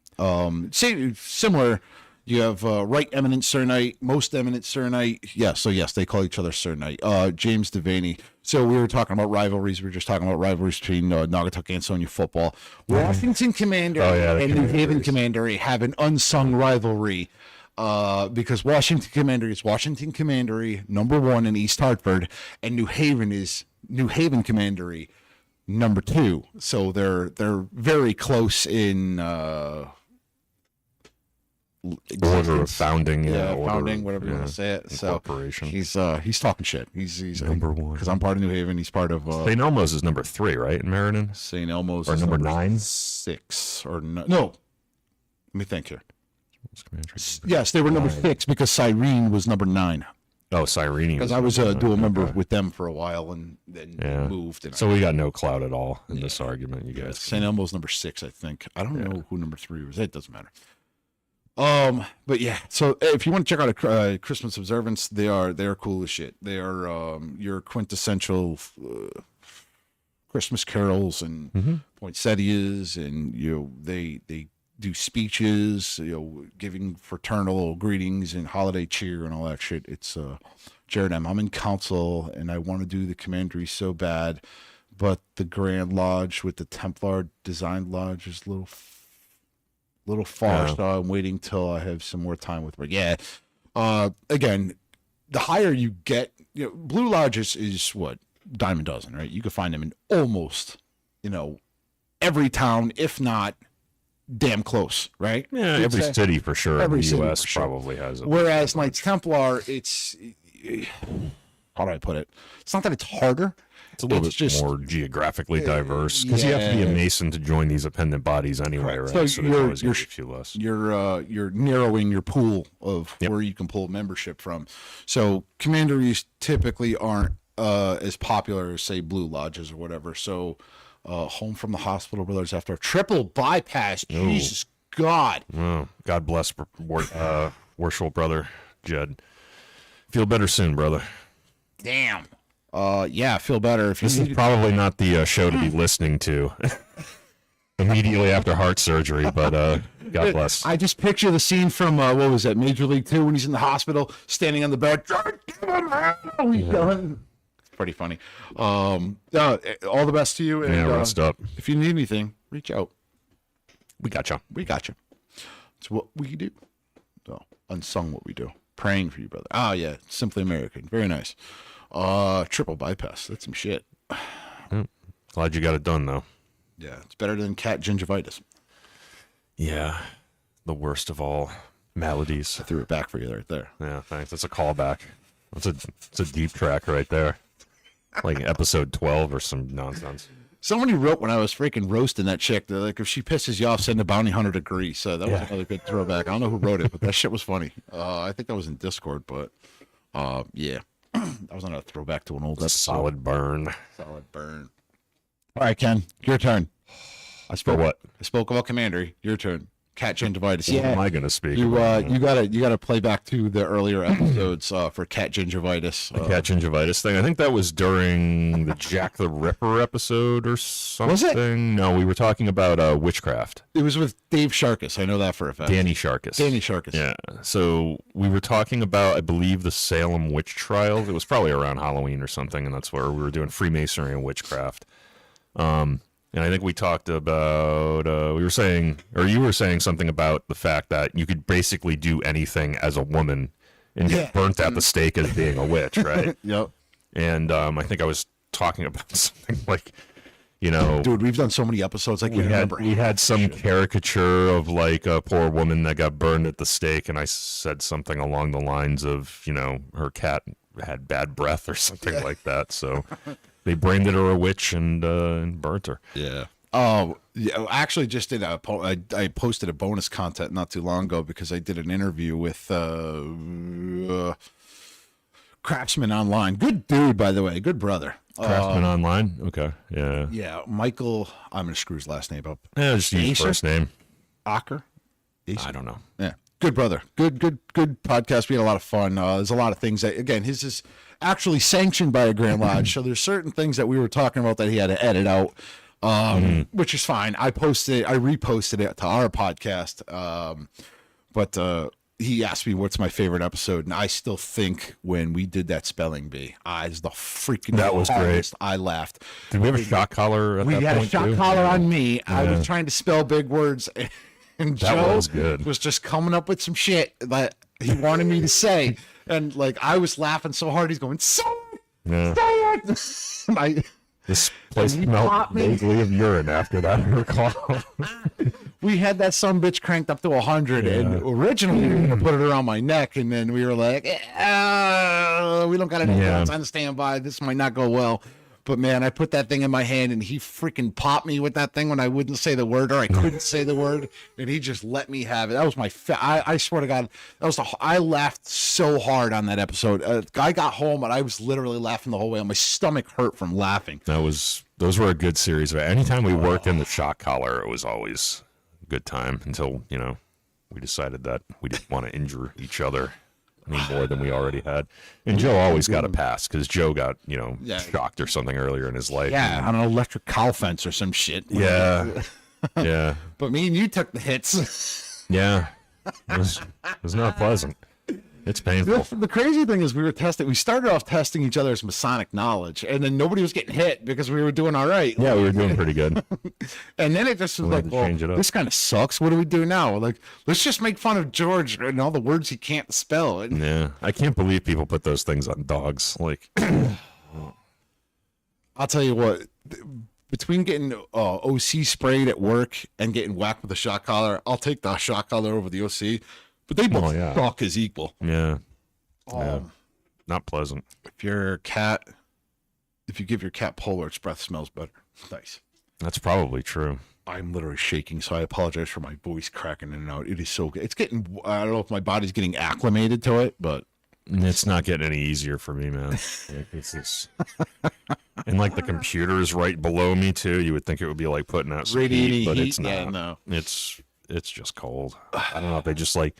Similar. You have right eminent Sir Knight, most eminent Sir Knight. Yeah, so yes, they call each other Sir Knight. James Devaney. So we were talking about rivalries. We were just talking about rivalries between Naugatuck and Sonia football. Washington Commander the and New Haven Commanders. Commandery have an unsung rivalry. Because Washington Commandery is Washington Commandery #1 in East Hartford, and New Haven is New Haven Commandery #2. So they're very close in Order of founding. yeah, order, founding, whatever you want to say it. So Incorporation. he's talking shit. He's #1. because I'm part of New Haven. He's part of St. Elmo's is #3, right, in Meriden? St. Elmo's Or is number 9? 6 or no. Let me think here. Commander. Yes, they were number 6 because Cyrene was number 9. Oh, Cyrene. Because I was a dual member with them for a while and then Yeah. moved. And So we got no clout at all in this argument, you guys. St. Elmo's number 6, I think. I don't know who number 3 was. It doesn't matter. But yeah. So if you want to check out a Christmas observance, they're cool as shit. They are your quintessential Christmas carols and poinsettias, and they do speeches, giving fraternal greetings and holiday cheer and all that shit. It's Jared M. I'm in council and I want to do the commandery so bad, but the Grand Lodge with the Templar Design Lodge is a little far, Yeah. so I'm waiting till I have some more time with her. Yeah. Again, the higher you get, Blue Lodge is what? Dime a dozen, right? You can find them in almost, every town, if not damn close, right? Yeah, You'd every say. city for sure Every in the city U.S. for sure. probably has it. Whereas Knights Templar, it's, how do I put it? It's not that it's harder. It's a little bit just more geographically diverse because you have to be a yeah. Mason to join these appendant bodies anyway, Correct. right? So there's you're- always gonna you're- be a few less. You're narrowing your pool of Yep. where you can pull membership from. So commanderies typically aren't as popular as say Blue Lodges or whatever. So Home from the Hospital Brothers after a triple bypass. Jesus God. Oh, God bless worshipful brother Jed. Feel better soon, brother. Damn. Yeah, I feel better. If you This is need probably not the show to be listening to immediately after heart surgery, but God bless. I just picture the scene from what was that, Major League 2 when he's in the hospital standing on the bed. He's yelling. It's pretty funny. All the best to you. And, Yeah, rest up. If you need anything, reach out. We got you. We got you. It's what we do. So, unsung what we do. Praying for you, brother. Oh, yeah. Simply American. Very nice. Triple bypass. That's some shit. Glad you got it done, though. Yeah, it's better than cat gingivitis. Yeah, the worst of all maladies. I threw it back for you right there. Yeah, thanks. That's a callback. It's a deep track right there, like episode 12 or some nonsense. Somebody wrote when I was freaking roasting that chick, they're like, if she pisses you off, send a bounty hunter to Greece. So that was another good throwback. I don't know who wrote it, but that shit was funny. I think that was in Discord, but yeah. That was not a throwback to an old episode. Solid burn. Solid burn. All right, Ken, your turn. I spoke what? I spoke about Commandery. Your turn. Cat gingivitis. What am I going to speak You about? you gotta play back to the earlier episodes for cat gingivitis. Cat gingivitis thing. I think that was during the Jack the Ripper episode or something. No, we were talking about witchcraft. It was with Dave Sharkus. I know that for a fact. Danny Sharkus. Danny Sharkus. Yeah. So we were talking about, I believe, the Salem witch trials. It was probably around Halloween or something, and that's where we were doing Freemasonry and witchcraft. And I think we talked about, we were saying, or you were saying something about the fact that you could basically do anything as a woman and get burnt at the stake as being a witch, right? Yep. And I think I was talking about something like, Dude, we've done so many episodes. I can't remember. we had some caricature of like a poor woman that got burned at the stake, and I said something along the lines of, her cat had bad breath or something like that. So they branded her a witch and burnt her. Yeah. Oh, yeah. I actually just did I posted a bonus content not too long ago because I did an interview with Craftsman Online. Good dude, by the way. Good brother. Craftsman Online. Okay. Yeah. Yeah, Michael. I'm gonna screw his last name up. Yeah, just use Acer? first name. Acker. I don't know. Yeah, good brother. Good podcast. We had a lot of fun. There's a lot of things that, again, his is actually sanctioned by a Grand Lodge. So there's certain things that we were talking about that he had to edit out, which is fine. I reposted it to our podcast. But he asked me what's my favorite episode, and I still think when we did that spelling bee, is the freaking That was hardest. I laughed. Did we have a shock collar at We that had point a shot too? collar on me. I was trying to spell big words, and That Joe was good. was just coming up with some shit that he wanted me to say, and like I was laughing so hard, he's going, "Say it, Yeah. say it." This place And he smelled popped me. vaguely of urine after that recall. We had that sumbitch cranked up to 100, and originally we were gonna put it around my neck, and then we were like, we don't got enough Yeah. guns on standby. This might not go well. But man, I put that thing in my hand, and he freaking popped me with that thing when I wouldn't say the word, or I couldn't say the word, and he just let me have it. That was my. I swear to God, that was I laughed so hard on that episode. I got home and I was literally laughing the whole way. My stomach hurt from laughing. Those were a good series. Anytime we worked in the shock collar, it was always a good time until, we decided that we didn't want to injure each other any more than we already had. And Joe always got a pass because Joe got, shocked or something earlier in his life. Yeah, on an electric cow fence or some shit. Yeah. Yeah. But me and you took the hits. Yeah. It was not pleasant. It's painful. The crazy thing is we started off testing each other's Masonic knowledge, and then nobody was getting hit because we were doing all right. Yeah, we were doing pretty good. And then it just was We like, had to well, change it up. this kind of sucks. What do we do now? Like, let's just make fun of George and all the words he can't spell. And Yeah. I can't believe people put those things on dogs. Like, I'll tell you what, between getting OC sprayed at work and getting whacked with a shock collar, I'll take the shock collar over the OC. But they both suck as equal. yeah. Yeah. Not pleasant. If you give your cat Polar, its breath smells better. Nice. That's probably true. I'm literally shaking, so I apologize for my voice cracking in and out. It is so good. It's getting, I don't know if my body's getting acclimated to it, but It's not getting any easier for me, man. Like, it's just... And like the computer is right below me too. You would think it would be like putting out some radiating heat, but heat. it's not. Yeah, no. It's just cold. I don't know if they just like,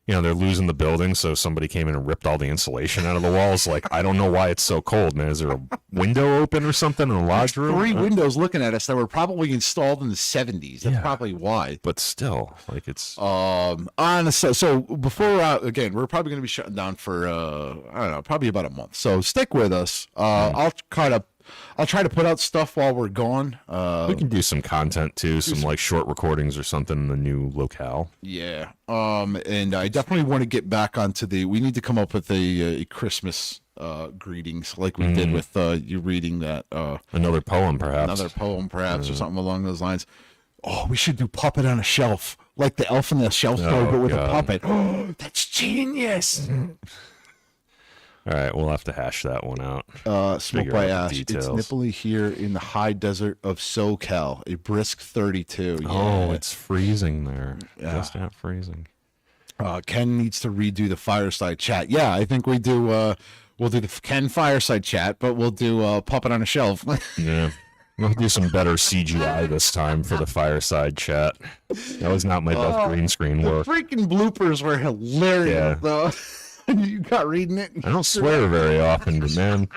they're losing the building, so somebody came in and ripped all the insulation out of the walls. Like, I don't know why it's so cold, man. Is there a window open or something in the lodge room? 3 windows looking at us that were probably installed in the 70s. That's probably why. But still, like it's. So before again, we're probably going to be shutting down for I don't know, probably about a month. So stick with us. I'll try to put out stuff while we're gone. We can do some content too, some like short recordings or something in the new locale. Yeah. And I definitely want to get back onto we need to come up with a Christmas greetings like we did with you reading that Another poem, perhaps. or something along those lines. Oh, we should do puppet on a shelf, like the elf in the shelf story, but with a puppet. Oh, that's genius. All right, we'll have to hash that one out. Smoke Figure by out the Ash. It's details. nipply here in the high desert of SoCal, a brisk 32. Yeah. Oh, it's freezing there. Just at freezing. Ken needs to redo the fireside chat. Yeah, I think we do. We'll do the Ken fireside chat, but we'll do puppet on a shelf. Yeah. We'll do some better CGI this time for the fireside chat. That was not my best green screen The work. freaking bloopers were hilarious, Yeah. though. You got reading it. I don't swear very often, but man,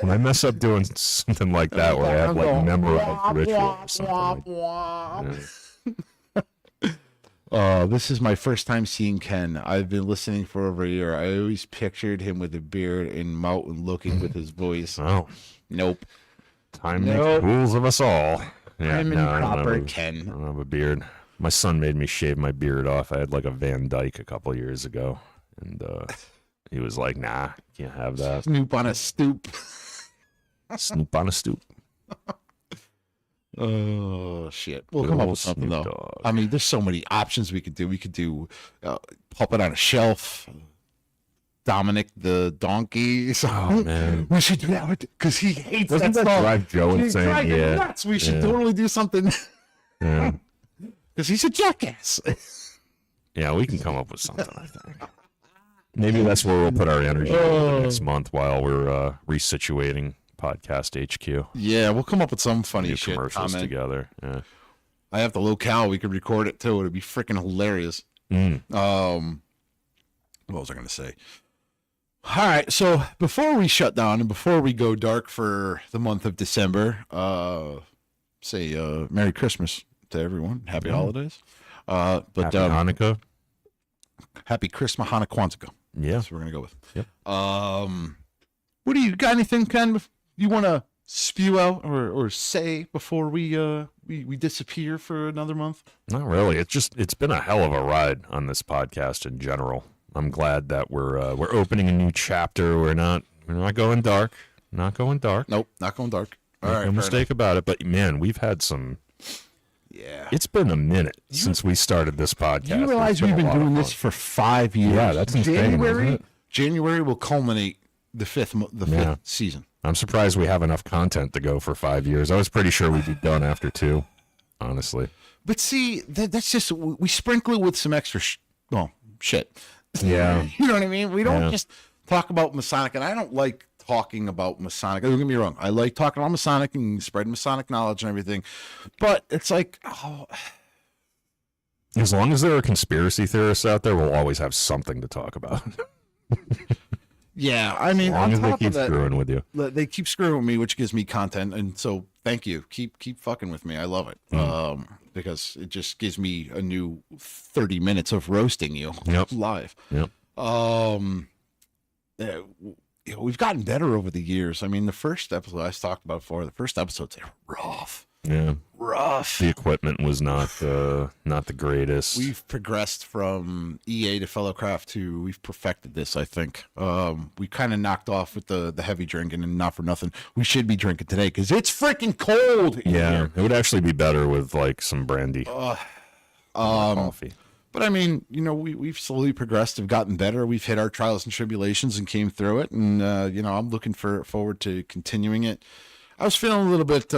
when I mess up doing something like that where I have like memorized ritual or something. This is my first time seeing Ken. I've been listening for over a year. I always pictured him with a beard and mountain looking with his voice. Oh, Nope. time Nope. makes fools of us all. Yeah, I'm in no, I don't proper have a- I Ken. don't have a beard. My son made me shave my beard off. I had like a Van Dyke a couple years ago, and he was like, "Nah, can't have that." Snoop on a stoop. Snoop on a stoop. Oh shit! We'll Good come up old with something Snoop though. Dogg. I mean, there's so many options we could do. We could do puppet on a shelf. Dominic the donkey. So Oh man, we should do that because he hates doesn't that that song. drive Joe He's insane? driving Yeah, nuts. We should Yeah. totally do something yeah, because he's a jackass. yeah. We can come up with something. I think. Maybe that's where we'll put our energy next month while we're resituating Podcast HQ. Yeah, we'll come up with some funny New shit. commercials Comment. together. Yeah. I have the locale. We could record it too. It'd be freaking hilarious. Mm. What was I going to say? All right. So before we shut down and before we go dark for the month of December, say Merry Christmas to everyone. Happy holidays. But Happy Hanukkah. Happy Christmas, Hanukkah, Kwanzaa. Yeah. That's what we're gonna go with. Yep. What do you got? Anything, Ken? You want to spew out or say before we disappear for another month? Not really. It's been a hell of a ride on this podcast in general. I'm glad that we're opening a new chapter. We're not going dark. Not going dark. Nope, not going dark. All Make right, no mistake about it. But man, we've had some. Yeah. It's been a minute since we started this podcast. You realize It's we've been a lot of doing fun. this for 5 years. Yeah, that's insane, isn't it? January will culminate the fifth Yeah. season. I'm surprised we have enough content to go for 5 years. I was pretty sure we'd be done after 2, honestly. But see, that's just we sprinkle it with some extra shit. Yeah. You know what I mean? We don't Yeah. just talk about Masonic, and I don't like talking about Masonic. Don't get me wrong. I like talking about Masonic and spreading Masonic knowledge and everything. But it's like, As long as there are conspiracy theorists out there, we'll always have something to talk about. yeah. I mean, As long on as they top keep of that, screwing with you. they keep screwing with me, which gives me content, and so thank you. Keep fucking with me. I love it. Because it just gives me a new 30 minutes of roasting you live. Yep. We've gotten better over the years. I mean, the first episode I talked about before, the first episodes, they were rough. Yeah. Rough. The equipment was not the greatest. We've progressed from EA to Fellowcraft to we've perfected this, I think. We kind of knocked off with the heavy drinking, and not for nothing. We should be drinking today because it's freaking cold in Yeah, here. it would actually be better with like some brandy. Coffee. But I mean, we've slowly progressed, have gotten better. We've hit our trials and tribulations and came through it. And, I'm looking forward to continuing it. I was feeling a little bit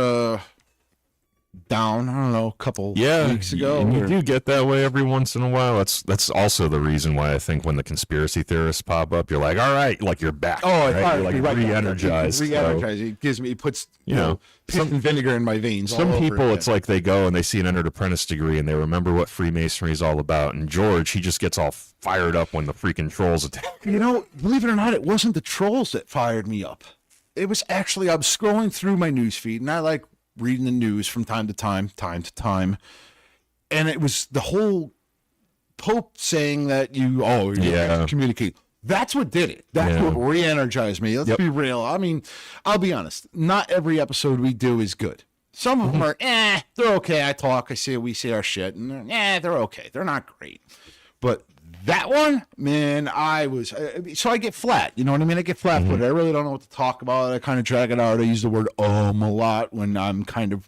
down, I don't know, a couple weeks ago. And you do get that way every once in a while. That's also the reason why I think when the conspiracy theorists pop up, you're like, all right, like you're back. Oh, right? You're like re-energized. Re-energized. It puts piss and vinegar in my veins. Some all over people, again. it's like they go and they see an entered apprentice degree and they remember what Freemasonry is all about. And George, he just gets all fired up when the freaking trolls attack. Believe it or not, it wasn't the trolls that fired me up. It was actually, I'm scrolling through my news feed, and I like reading the news from time to time, and it was the whole Pope saying that you communicate. That's what did it. That's what re-energized me. Let's be real. I mean, I'll be honest. Not every episode we do is good. Some of them are, they're okay. I talk, we say our shit, and they're okay. They're not great. But that one, man, so I get flat. You know what I mean? I get flat footed. I really don't know what to talk about. I kind of drag it out. I use the word a lot when I'm kind of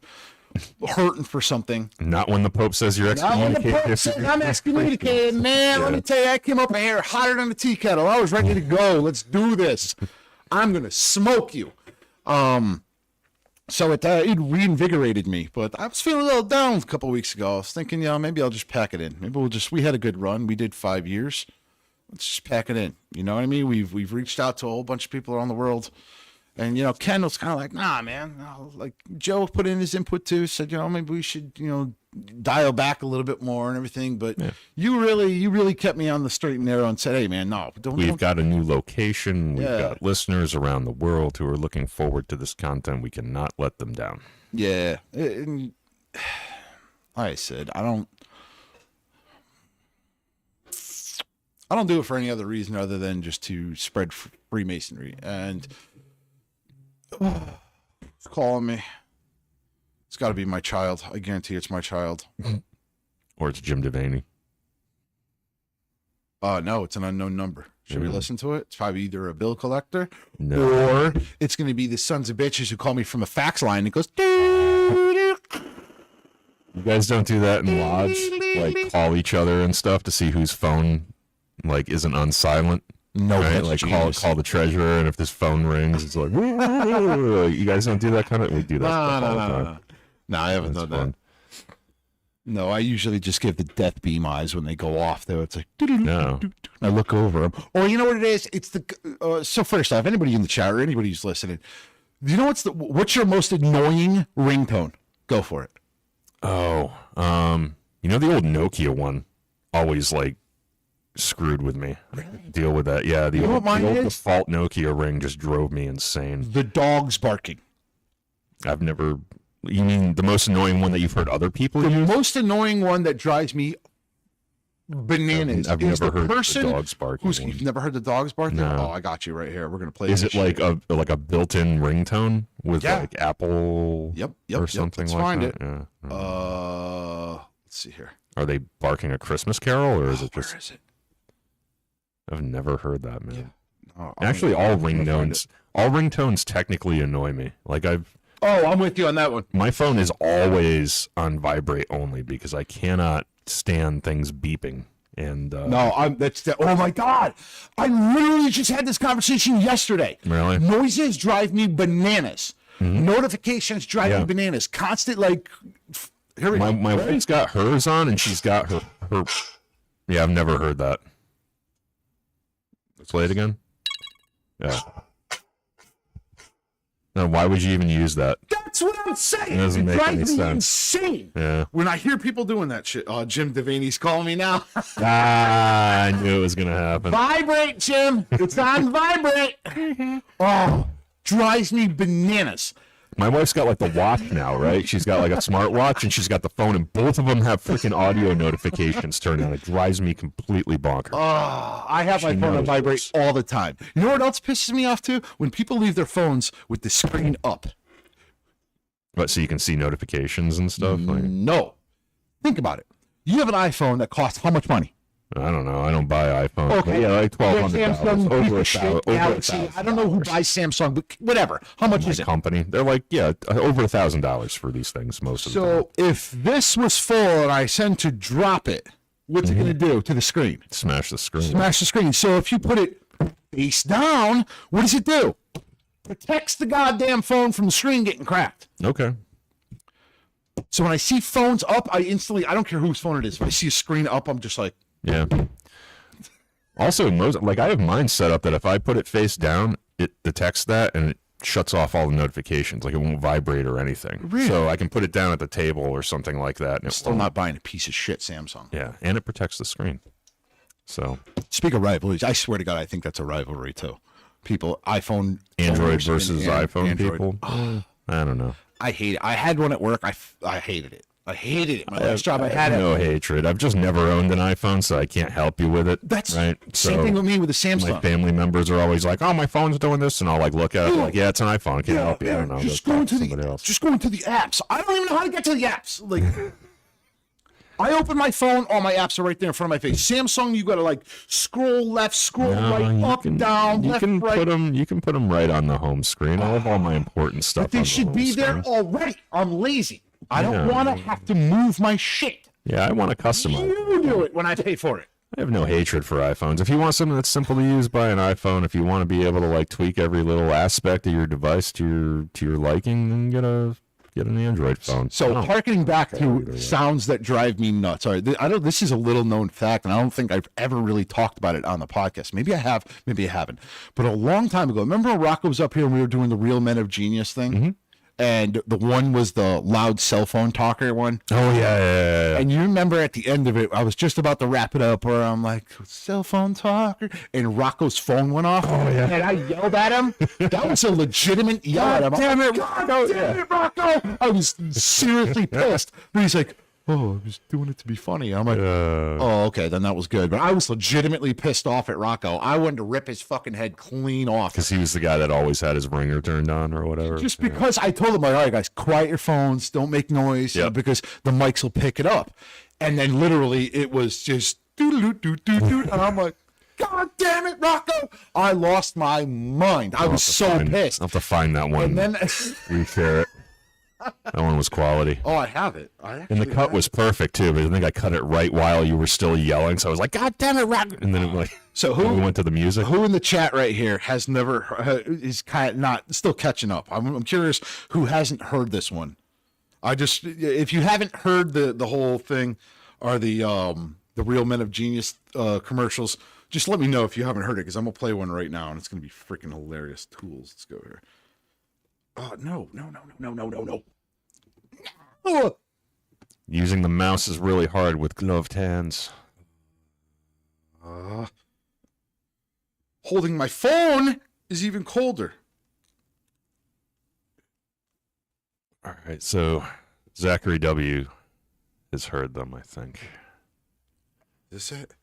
hurting for something. Not when the Pope says you're Not when the excommunicated. Pope says I'm excommunicated, man. Let me tell you, I came up here hotter than a tea kettle. I was ready to go. Let's do this. I'm going to smoke you. So it reinvigorated me, but I was feeling a little down a couple of weeks ago. I was thinking, maybe I'll just pack it in. Maybe we had a good run. We did 5 years. Let's just pack it in. You know what I mean? We've reached out to a whole bunch of people around the world. And, Ken was kind of like, nah, man. Like Joe put in his input too, said, maybe we should, dial back a little bit more and everything. But you really kept me on the straight and narrow and said, hey, man, no. We've got a new location. We've got listeners around the world who are looking forward to this content. We cannot let them down. Yeah. And like I said, I don't do it for any other reason other than just to spread Freemasonry. And it's calling me. It's got to be my child. I guarantee it's my child. Or it's Jim Devaney. No, it's an unknown number. Should we listen to it? It's probably either a bill collector No. or it's going to be the sons of bitches who call me from a fax line. It goes, doo-doo. You guys don't do that in Lodge? Like call each other and stuff to see whose phone isn't on silent? No, right? that's Like genius. call the treasurer, and if this phone rings, it's like, you guys don't do that kind of. We do that. stuff all the time. No, I haven't That's done fun. No, I usually just give the death beam eyes when they go off, though. It's like, No. I look over them. Or you know what it is? It's the, so first off, anybody in the chat or anybody who's listening, you know what's your most annoying ringtone? Go for it. Oh, you know, the old Nokia one always like screwed with me. I couldn't deal with that. Yeah, the old default Nokia ring just drove me insane. The dog's barking. I've never. You mean the most annoying one that you've heard other people The use? most annoying one that drives me bananas. I've is never the heard person the dogs barking. You've never heard the dogs barking? No. Oh, I got you right here. We're gonna play. Is this it like shit. a built-in ringtone with like Apple? Yep. Or something Let's like find that. it. Yeah. Let's see here. Are they barking a Christmas carol, or is it Where just? is it? I've never heard that, man. Oh, Actually, all ringtones technically annoy me. Like I'm with you on that one. my phone is always on vibrate only because I cannot stand things beeping. And No, oh my God. I literally just had this conversation yesterday. Really? Noises drive me bananas. Notifications drive me bananas. Constant, like, here we go. my wife's got hers on, and she's got her. Yeah, I've never heard that. Let's play it again. Yeah. Now, why would you even use that? That's what I'm saying. It doesn't make any drives me sense. insane. Yeah. When I hear people doing that shit, Jim Devaney's calling me now. I knew it was gonna happen. Vibrate, Jim. It's on vibrate. Oh, drives me bananas. My wife's got like the watch now, right? She's got like a smartwatch, and she's got the phone, and both of them have freaking audio notifications turned on. It drives me completely bonkers. Oh, I have my phone on knows vibrate this. all the time. You know what else pisses me off too? When people leave their phones with the screen up. But so you can see notifications and stuff. Like, No. Think about it. You have an iPhone that costs how much money? I don't know. I don't buy iPhones. Okay. But yeah, like $1,200. Samsung, Over piece a of shit, thousand. Over Galaxy. I don't know who buys Samsung, but whatever. How much is it? Company. They're like, yeah, over $1,000 for these things most of the time. So if this was full and I send to drop it, what's it going to do to the screen? Smash the screen. Smash the screen. So if you put it face down, what does it do? Protects the goddamn phone from the screen getting cracked. Okay. So when I see phones up, I don't care whose phone it is. If I see a screen up, I'm just like, Yeah. Also, I have mine set up that if I put it face down, it detects that and it shuts off all the notifications. Like it won't vibrate or anything. Really? So I can put it down at the table or something like that. And still not buying a piece of shit Samsung. Yeah, and it protects the screen. So Speak of rivalries, I swear to God, I think that's a rivalry too. People, iPhone, Android owners versus and iPhone Android. people. I don't know. I hate it. I had one at work. I hated it. I hated it. My last job, I had no it. hatred. I've just never owned an iPhone, so I can't help you with it. That's right. same thing with me with the My Samsung. family members are always like, "Oh, my phone's doing this," and I'll like look at it, like, "Yeah, it's an iPhone. I can't help you." I don't know. Just Go going talk to somebody the else. just going to the apps. I don't even know how to get to the apps. Like, I open my phone, all my apps are right there in front of my face. Samsung, you got to like scroll left, scroll right, you up, can- down, You left, can right. put them. You can put them right on the home screen. I have all my important stuff. But they on the should home be there screen. already. I'm lazy. I don't Yeah. want to have to move my shit. Yeah, I want a customer. You do it when I pay for it. I have no hatred for iPhones. If you want something that's simple to use, buy an iPhone. If you want to be able to like tweak every little aspect of your device to your liking, then get an Android phone. So, harkening back to either way. sounds that drive me nuts. All right, this is a little known fact, and I don't think I've ever really talked about it on the podcast. Maybe I have, maybe I haven't. But a long time ago, remember when Rocco was up here and we were doing the Real Men of Genius thing? Mm-hmm. And the one was the loud cell phone talker one. Oh yeah. And you remember at the end of it, I was just about to wrap it up where I'm like, cell phone talker, and Rocco's phone went off. Oh, yeah. And I yelled at him. That was a legitimate yell at him. damn it, God Rocco. damn it, Rocco. I was seriously pissed. But he's like, oh, I was doing it to be funny. I'm like, oh, okay, then that was good. But I was legitimately pissed off at Rocco. I wanted to rip his fucking head clean off. Because he was the guy that always had his ringer turned on or whatever. Just because I told him, like, all right, guys, quiet your phones, don't make noise, you know, Yep. because the mics will pick it up. And then literally it was just doo-doo-doo-doo-doo, and I'm like, God damn it, Rocco! I lost my mind. I was so pissed. I'll have to find that one. And then, Reshare it. That one was quality. oh, I have it. And the cut was perfect too, but I think I cut it right while you were still yelling. So I was like, "God damn it, Rock!" And then it like, So we went to the music. Who in the chat right here has never is kind of not still catching up? I'm curious who hasn't heard this one. If you haven't heard the whole thing or the Real Men of Genius commercials, just let me know if you haven't heard it, because I'm gonna play one right now and it's gonna be freaking hilarious. Tools. Let's go here. Oh no. Oh. Using the mouse is really hard with gloved hands. Holding my phone is even colder. All right, so Zachary W. has heard them, I think. Is this it?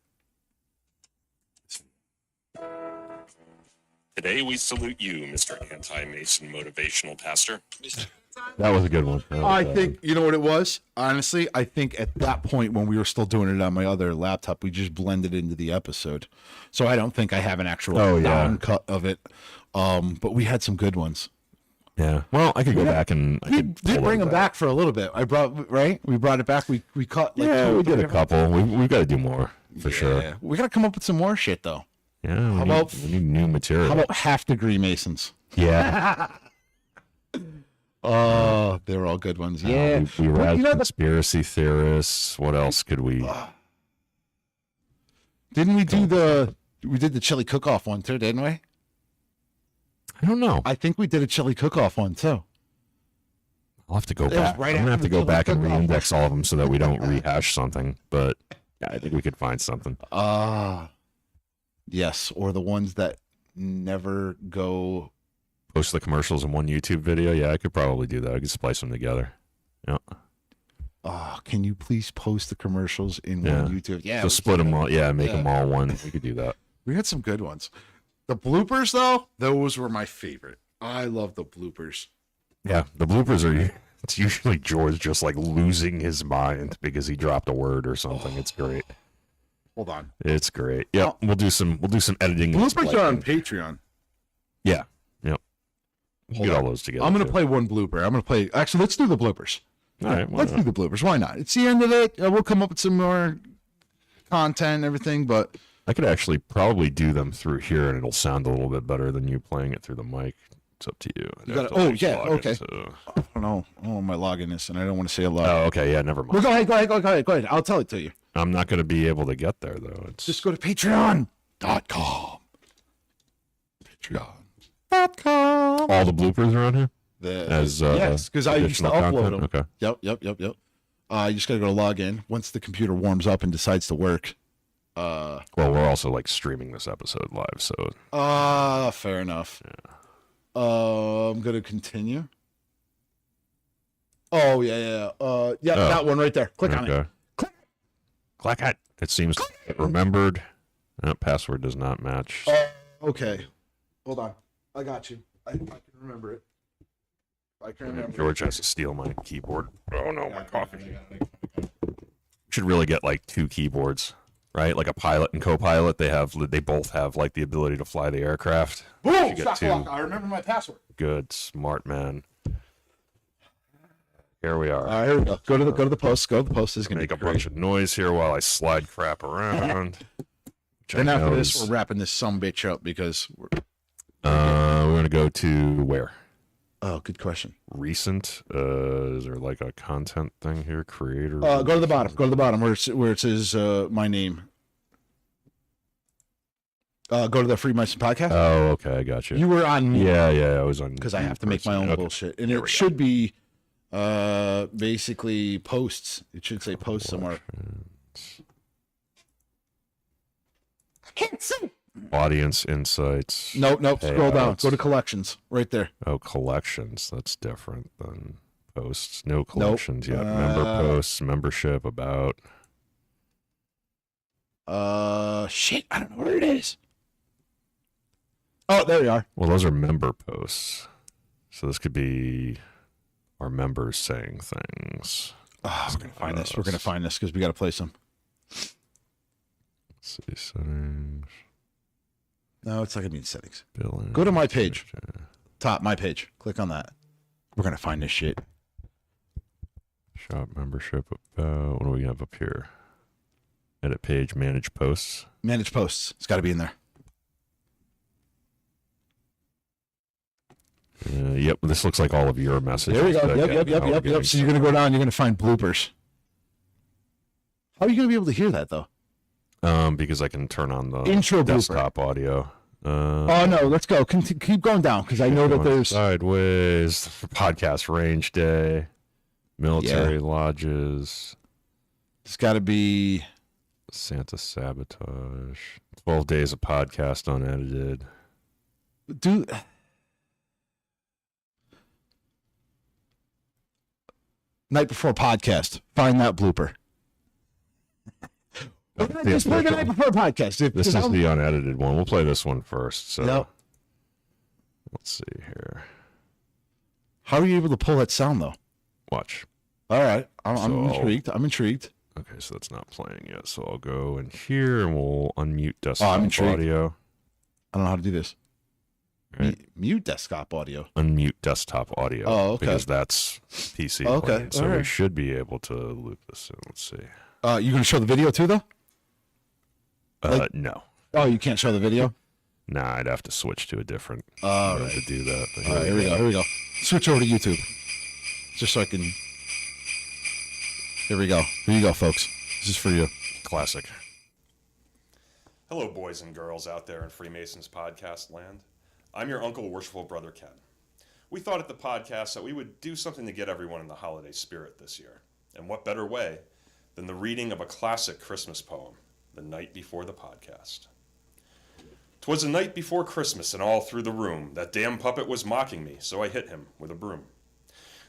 Today we salute you, Mr. Anti-Mason Motivational Pastor. That was a good one. I think, you know what it was? Honestly, I think at that point when we were still doing it on my other laptop, we just blended into the episode. So I don't think I have an actual down cut of it. But we had some good ones. Yeah. Well, I could go back and We did bring them back for a little bit. We brought it back. We cut like yeah, two, we did a three. couple. We've got to do more for sure. We got to come up with some more shit though. Yeah. We need new material. How about half-degree Masons? Yeah. Oh, they're all good ones. Yeah. We read conspiracy theorists. What else could we? Didn't we we did the chili cook-off one too, didn't we? I don't know. I think we did a chili cook-off one too. I'll have to go back. right I'm gonna have after to go the back and cook-off. re-index all of them so that we don't rehash something. But yeah, I think we could find something. Yes, or the ones that never go. Post the commercials in one YouTube video. Yeah, I could probably do that. I could splice them together. Yeah. Can you please post the commercials in Yeah. one YouTube? Yeah, So split them all. Yeah, make them all one. We could do that. we had some good ones. The bloopers, though, those were my favorite. I love the bloopers. Yeah, the bloopers are. It's usually George just like losing his mind because he dropped a word or something. It's great. Hold on. It's great. Yeah, we'll do some editing. and Bloopers are on splicing. Patreon. Yeah. Yep. Hold Get on. all those together. I'm going to too. play one blooper. I'm going to play. Actually, let's do the bloopers. All right. why Let's not? do the bloopers. Why not? It's the end of it. We'll come up with some more content and everything, but I could actually probably do them through here, and it'll sound a little bit better than you playing it through the mic. It's up to you. I'd You have gotta- to, oh, yeah, log okay. into- I don't know. I don't know my login is, and I don't want to say a lot. Oh, okay. Yeah, never mind. Well, go ahead. I'll tell it to you. I'm not going to be able to get there though. It's Just go to patreon.com. Patreon.com. all the bloopers are on here. As yes, because I used to additional upload content? them. Okay. Yep. You just got to go to log in. Once the computer warms up and decides to work. Well, we're also like streaming this episode live, so Fair enough. I'm going to continue. Oh, yeah. That one right there. Click on it. okay. Click it. It seems remembered. Password does not match. Okay. Hold on. I got you. I can remember it. George has to steal my keyboard. Oh no, my coffee. Should really get like two keyboards, right? Like a pilot and co-pilot. They both have like the ability to fly the aircraft. Boom! Should get Stop two. clock. I remember my password. Good, smart man. Here we are. All right, here we go. Go to the post. Go to the post. This is gonna Make be a bunch of noise here while I slide crap around. Which And I after know this, is- we're wrapping this sumbitch up because we're. we're gonna go to where? Oh, good question. Recent. Is there like a content thing here? Creator. Go to the bottom. Go to the bottom where it says my name. Go to the Freemason podcast. Oh, okay, I got you. You were on Yeah, I was on because I have to make my own Okay. bullshit, and There it we go. should be basically posts. It should say post somewhere. I can't see. Audience insights. Nope. Scroll down. Payouts. Go to collections right there. Oh, collections. That's different than posts. No collections yet. Member Uh, posts, membership, about. Shit. I don't know where it is. Oh, there you are. Well, those are member posts. So this could be our members saying things. Oh, we're gonna find this. We're gonna find this because we got to play some. Let's see, settings. No, it's not gonna be in settings. Billing. Go to my page. Top, my page. Click on that. We're gonna find this shit. Shop membership about. What do we have up here? Edit page, manage posts. Manage posts. It's got to be in there. Yep, this looks like all of your messages. There we go. that Yep. So you're going to go down, you're going to find bloopers. How are you going to be able to hear that, though? Because I can turn on the Intro blooper. desktop audio. Oh, no, let's go. Keep going down, because I know that there's... Sideways, podcast range day, military lodges. It's got to be... Santa sabotage. 12 days of podcast unedited. Night before podcast. Find that blooper. Just play the night before podcast. This is the unedited one. We'll play this one first. So Yep. Let's see here. How are you able to pull that sound, though? Watch. All right. I'm intrigued. I'm intrigued. Okay, so that's not playing yet. So I'll go in here and we'll unmute desktop I'm intrigued. audio. I don't know how to do this. Right. Mute desktop audio. Unmute desktop audio. Oh, okay. Because that's PC. Okay, playing, so all we right. should be able to loop this in. Let's see. You going to show the video, too, though? No. Oh, you can't show the video? Nah, I'd have to switch to a different All to right. do that. But All right, here we go. Switch over to YouTube. Just so I can... Here we go. Here you go, folks. This is for you. Classic. Hello, boys and girls out there in Freemasons podcast land. I'm your uncle, worshipful brother Ken. We thought at the podcast that we would do something to get everyone in the holiday spirit this year. And what better way than the reading of a classic Christmas poem, the night before the podcast. 'Twas the night before Christmas, and all through the room that damn puppet was mocking me, so I hit him with a broom.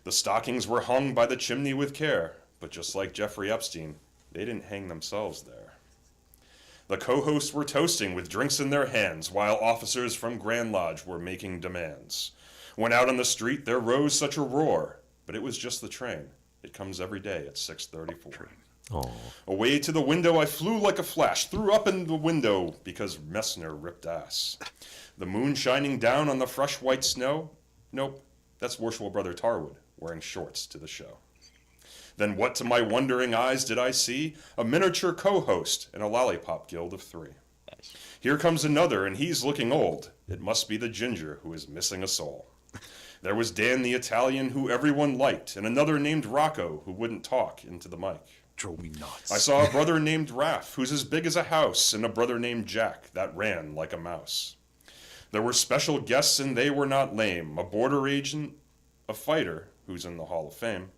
The stockings were hung by the chimney with care, but just like Jeffrey Epstein, they didn't hang themselves there. The co-hosts were toasting with drinks in their hands, while officers from Grand Lodge were making demands. When out on the street there rose such a roar, but it was just the train. It comes every day at 6:34. Oh, Away to the window I flew like a flash, threw up in the window because Messner ripped ass. The moon shining down on the fresh white snow? Nope, that's worshipful brother Tarwood wearing shorts to the show. Then what to my wondering eyes did I see? A miniature co-host in a lollipop guild of 3. Here comes another, and he's looking old. It must be the ginger who is missing a soul. There was Dan the Italian, who everyone liked, and another named Rocco, who wouldn't talk into the mic. Drove me nuts. I saw a brother named Raph, who's as big as a house, and a brother named Jack that ran like a mouse. There were special guests, and they were not lame. A border agent, a fighter, who's in the Hall of Fame.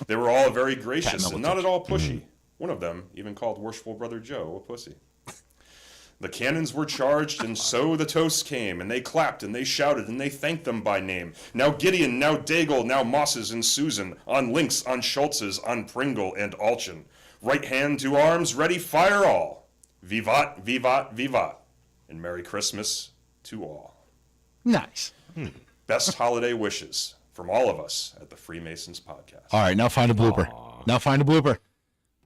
They were all very gracious and not at all pushy. One of them even called worshipful brother Joe a pussy. The cannons were charged, and so the toasts came, and they clapped, and they shouted, and they thanked them by name. Now Gideon, now Daigle, now Mosses and Susan, on Lynx, on Schultzes, on Pringle and Alchin. Right hand to arms, ready, fire all. Vivat, vivat, vivat, and Merry Christmas to all. Nice. Best holiday wishes from all of us at the Freemasons podcast. All right, now find a blooper. Now find a blooper.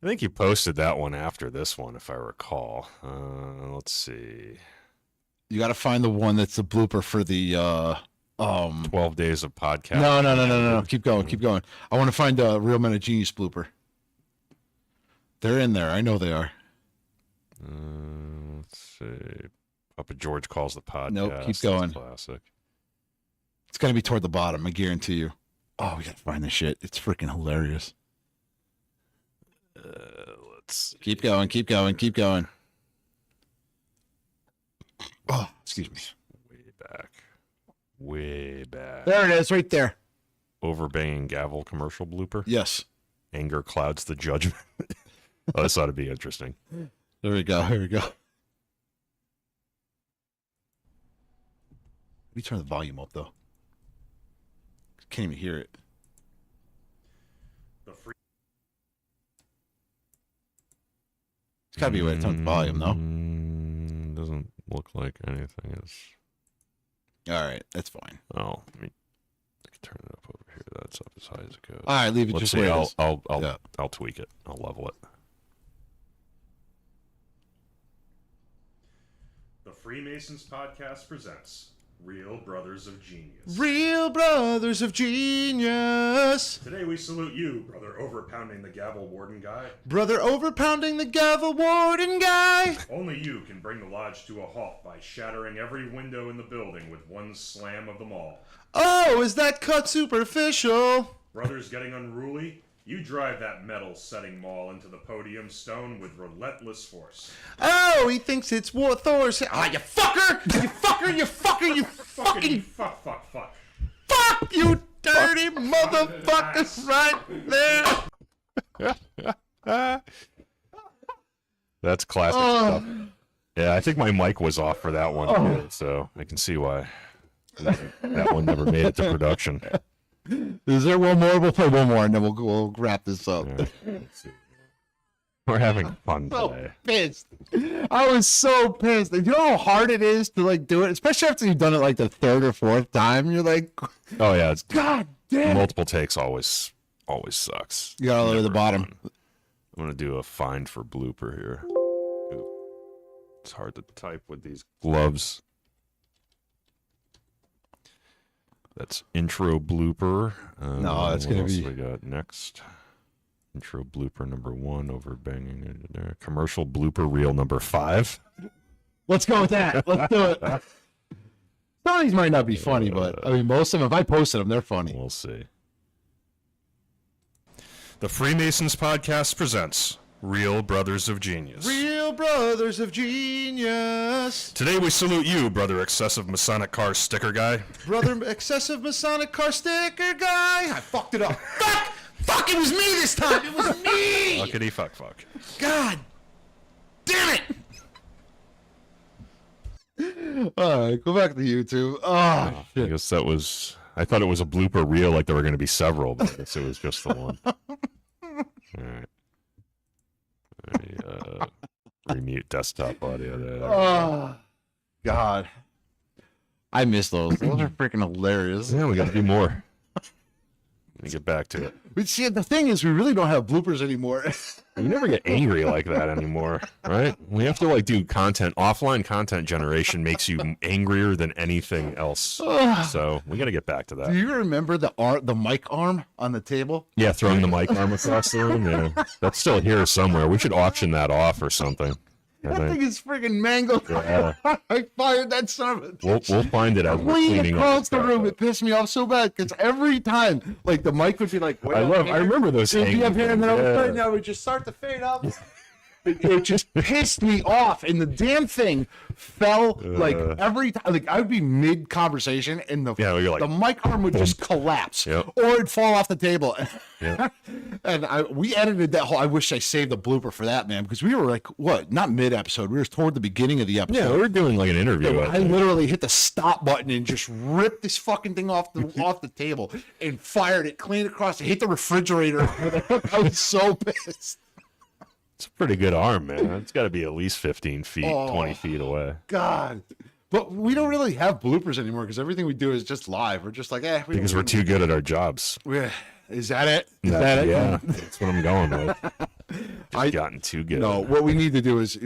I think you posted that one after this one, if I recall. Let's see. You got to find the one that's the blooper for the 12 days of podcast. No. Keep going. I want to find a Real Men of Genius blooper. They're in there. I know they are. Let's see. Papa George calls the podcast. Nope, keep That's going. classic. It's going to be toward the bottom, I guarantee you. Oh, we got to find this shit. It's freaking hilarious. Let's see. Keep going. Oh, excuse me. Way back. There it is, right there. Overbanging gavel commercial blooper. Yes. Anger clouds the judgment. Oh, this ought to be interesting. There we go. Here we go. Let me turn the volume up, though. Can't even hear it. It's got to be a way to turn the volume, though. Doesn't look like anything is. All right, that's fine. Oh, I can turn it up over here. That's up as high as it goes. All right, leave it Let's just see. where it is. I'll tweak it. I'll level it. The Freemasons podcast presents Real Brothers of Genius. Real brothers of genius. Today we salute you, brother overpounding the gavel warden guy. Brother overpounding the gavel warden guy. Only you can bring the lodge to a halt by shattering every window in the building with one slam of them all. Oh, is that cut superficial? Brothers getting unruly, you drive that metal setting maul into the podium stone with relentless force. Oh, he thinks it's War Thor's. Ah, you fucker! You fucker! You fucker! You fucking Fuck. fuck! You dirty motherfuckers right there! That's classic stuff. Yeah, I think my mic was off for that one, so I can see why that one never made it to production. Is there one more? We'll play one more and then we'll wrap this up. Yeah, let's see. We're having fun today. Pissed. I was so pissed. You know how hard it is to like do it, especially after you've done it like the third or fourth time. You're like, Oh yeah, it's God damn. multiple takes always sucks. You gotta lower the Never bottom. fun. I'm gonna do a find for blooper here. It's hard to type with these gloves. That's intro blooper. No, it's what gonna else be- we got next. Intro blooper number 1 over banging. Commercial blooper reel number 5. Let's go with that. Let's do it. Some of these might not be funny, but I mean, most of them, if I posted them, they're funny. We'll see. The Freemasons Podcast presents Real Brothers of Genius. Real brothers of genius. Today we salute you, brother excessive Masonic car sticker guy. Brother excessive Masonic car sticker guy. I fucked it up. Fuck! Fuck, it was me this time. It was me. Fuckity fuck. God damn it. All right, go back to YouTube. Oh, I shit. guess that was. I thought it was a blooper reel, like there were going to be several, but I guess it was just the one. All right. Remute desktop audio there. Oh, God. I miss those. Those are freaking hilarious. Yeah, we got to do more. Let me get back to it. But see, the thing is, we really don't have bloopers anymore. You never get angry like that anymore, right? We have to like do content. Offline content generation makes you angrier than anything else. So we got to get back to Do that. you remember the mic arm on the table? Yeah, throwing the mic arm across the room. Yeah, that's still here somewhere. We should auction that off or something. I That think. thing is freaking mangled. Yeah. I fired that son of a... We'll find it as we're Fleeing cleaning up. across the the stuff. room, it pissed me off so bad because every time, like the mic would be like, way up here, I remember those it'd be hanging up here, and then all of a things, sudden, yeah. I would just start to fade up. It just pissed me off, and the damn thing fell like every time. Like I would be mid conversation, and the Yeah, you're like, the mic arm would just collapse, Yep. or it'd fall off the table. Yeah. And we edited that whole. I wish I saved the blooper for that, man, because we were like, what? Not mid episode. We were toward the beginning of the episode. Yeah, we were doing like an interview. I literally hit the stop button and just ripped this fucking thing off the table and fired it clean across. It hit the refrigerator. I was so pissed. It's a pretty good arm, man. It's got to be at least 15 feet, Oh. 20 feet away. God. But we don't really have bloopers anymore because everything we do is just live. We're just like, Because we're too good at our jobs. Is that it? Is that it? Yeah, that's what I'm going with. I've gotten too good. No, what we need to do is,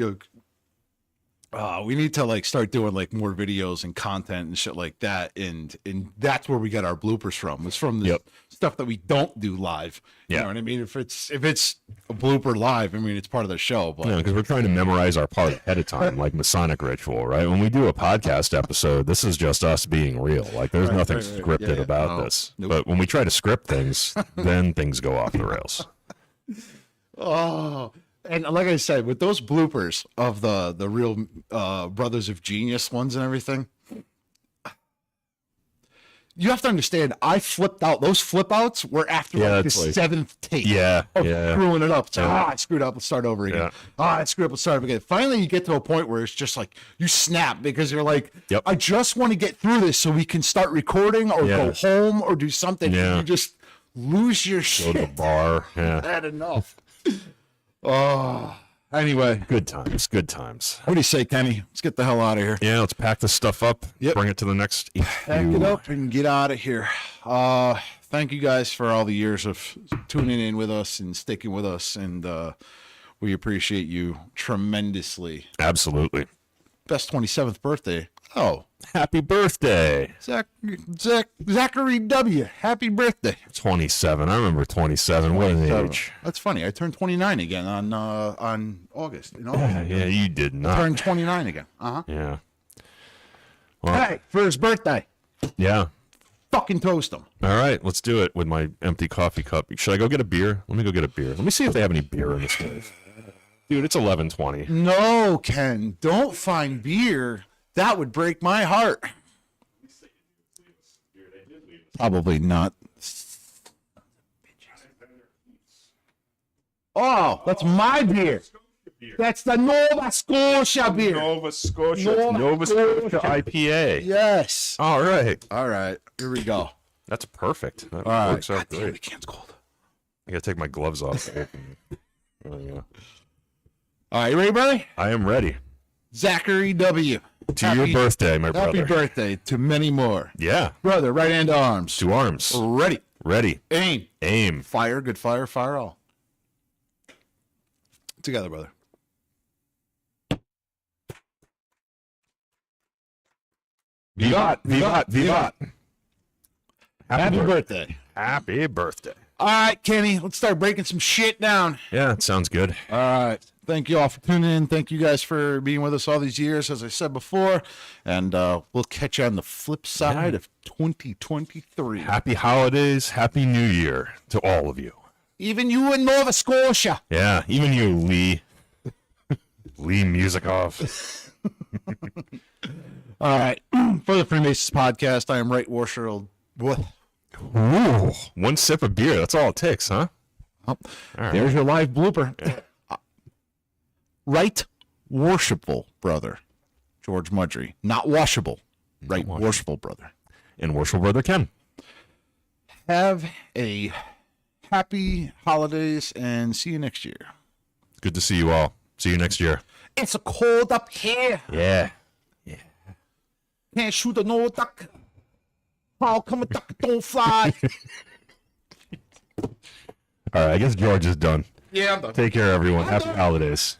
we need to like start doing like more videos and content and shit like that, and that's where we get our bloopers from. It's from the Yep. stuff that we don't do live. You Yeah. know what I mean? If it's a blooper live, I mean it's part of the show. But No, because we're trying to memorize our part ahead of time, like Masonic ritual, right? When we do a podcast episode, this is just us being real. Like, there's nothing right. scripted Yeah. about No. this. Nope. But when we try to script things, then things go off the rails. oh, and like I said, with those bloopers of the real Brothers of Genius ones and everything. You have to understand, I flipped out. Those flip outs were after Yeah, like the that's like- seventh take. Yeah, Of yeah. screwing it up. It's like, Yeah. I screwed up. Let's start over again. Yeah. I screwed up. Let's start over again. Finally, you get to a point where it's just like you snap because you're like, Yep. I just want to get through this so we can start recording or Yeah. go home or do something. Yeah. You just lose your Go to the shit. bar. Yeah. Had enough. Oh, anyway, Good times. Good times. what do you say, Kenny? Let's get the hell out of here. Yeah, let's pack this stuff up. Yep. Bring it to the next Pack it up and get out of here. Thank you guys for all the years of tuning in with us and sticking with us, and we appreciate you tremendously. Absolutely. Best 27th birthday. Oh, Happy birthday. Zachary W. Happy birthday. 27. I remember 27. What an age. That's funny. I turned 29 again on August. In August. Yeah, you did not. Turned 29 again. Yeah. Well, Hey, for his birthday, yeah. fucking toast him. All right, let's do it with my empty coffee cup. Should I go get a beer? Let me go get a beer. Let me see if they have any beer in this place. Dude, it's 11:20. No, Ken, don't find beer. That would break my heart. Probably not. Oh, that's my beer. That's the Nova Scotia beer. Nova Scotia. Nova Nova Scotia IPA. Yes. All right. All right. Here we go. That's perfect. That All right. works out God damn, great. the can's cold. I gotta take my gloves off. Oh, yeah. All right, you ready, brother? I am ready. Zachary W. To your birthday, my brother. Happy birthday to many more. Yeah. Brother, right hand to arms. 2 arms. Ready. Ready. Aim. Aim. Fire. Good fire. Fire all. Together, brother. Vivat. Vivat. Vivat. Happy birthday. Happy birthday. All right, Kenny, let's start breaking some shit down. Yeah, it sounds good. All right. Thank you all for tuning in. Thank you guys for being with us all these years, as I said before. And we'll catch you on the flip side of 2023. Happy holidays. Happy New Year to all of you. Even you in Nova Scotia. Yeah, even you, Lee. Lee Musikoff. All right. For the Freemasons podcast, I am Right Worshipful. What? Ooh, 1 sip of beer. That's all it takes, huh? Oh, there's your live blooper. Right Worshipful brother, George Mudry. Not washable. Right Worshipful brother. And worshipful brother Ken. Have a happy holidays and see you next year. Good to see you all. See you next year. It's a cold up here. Yeah. Can't shoot a no duck. How come a duck don't fly? All right, I guess George is done. Yeah, I'm done. Take care, everyone. Happy holidays.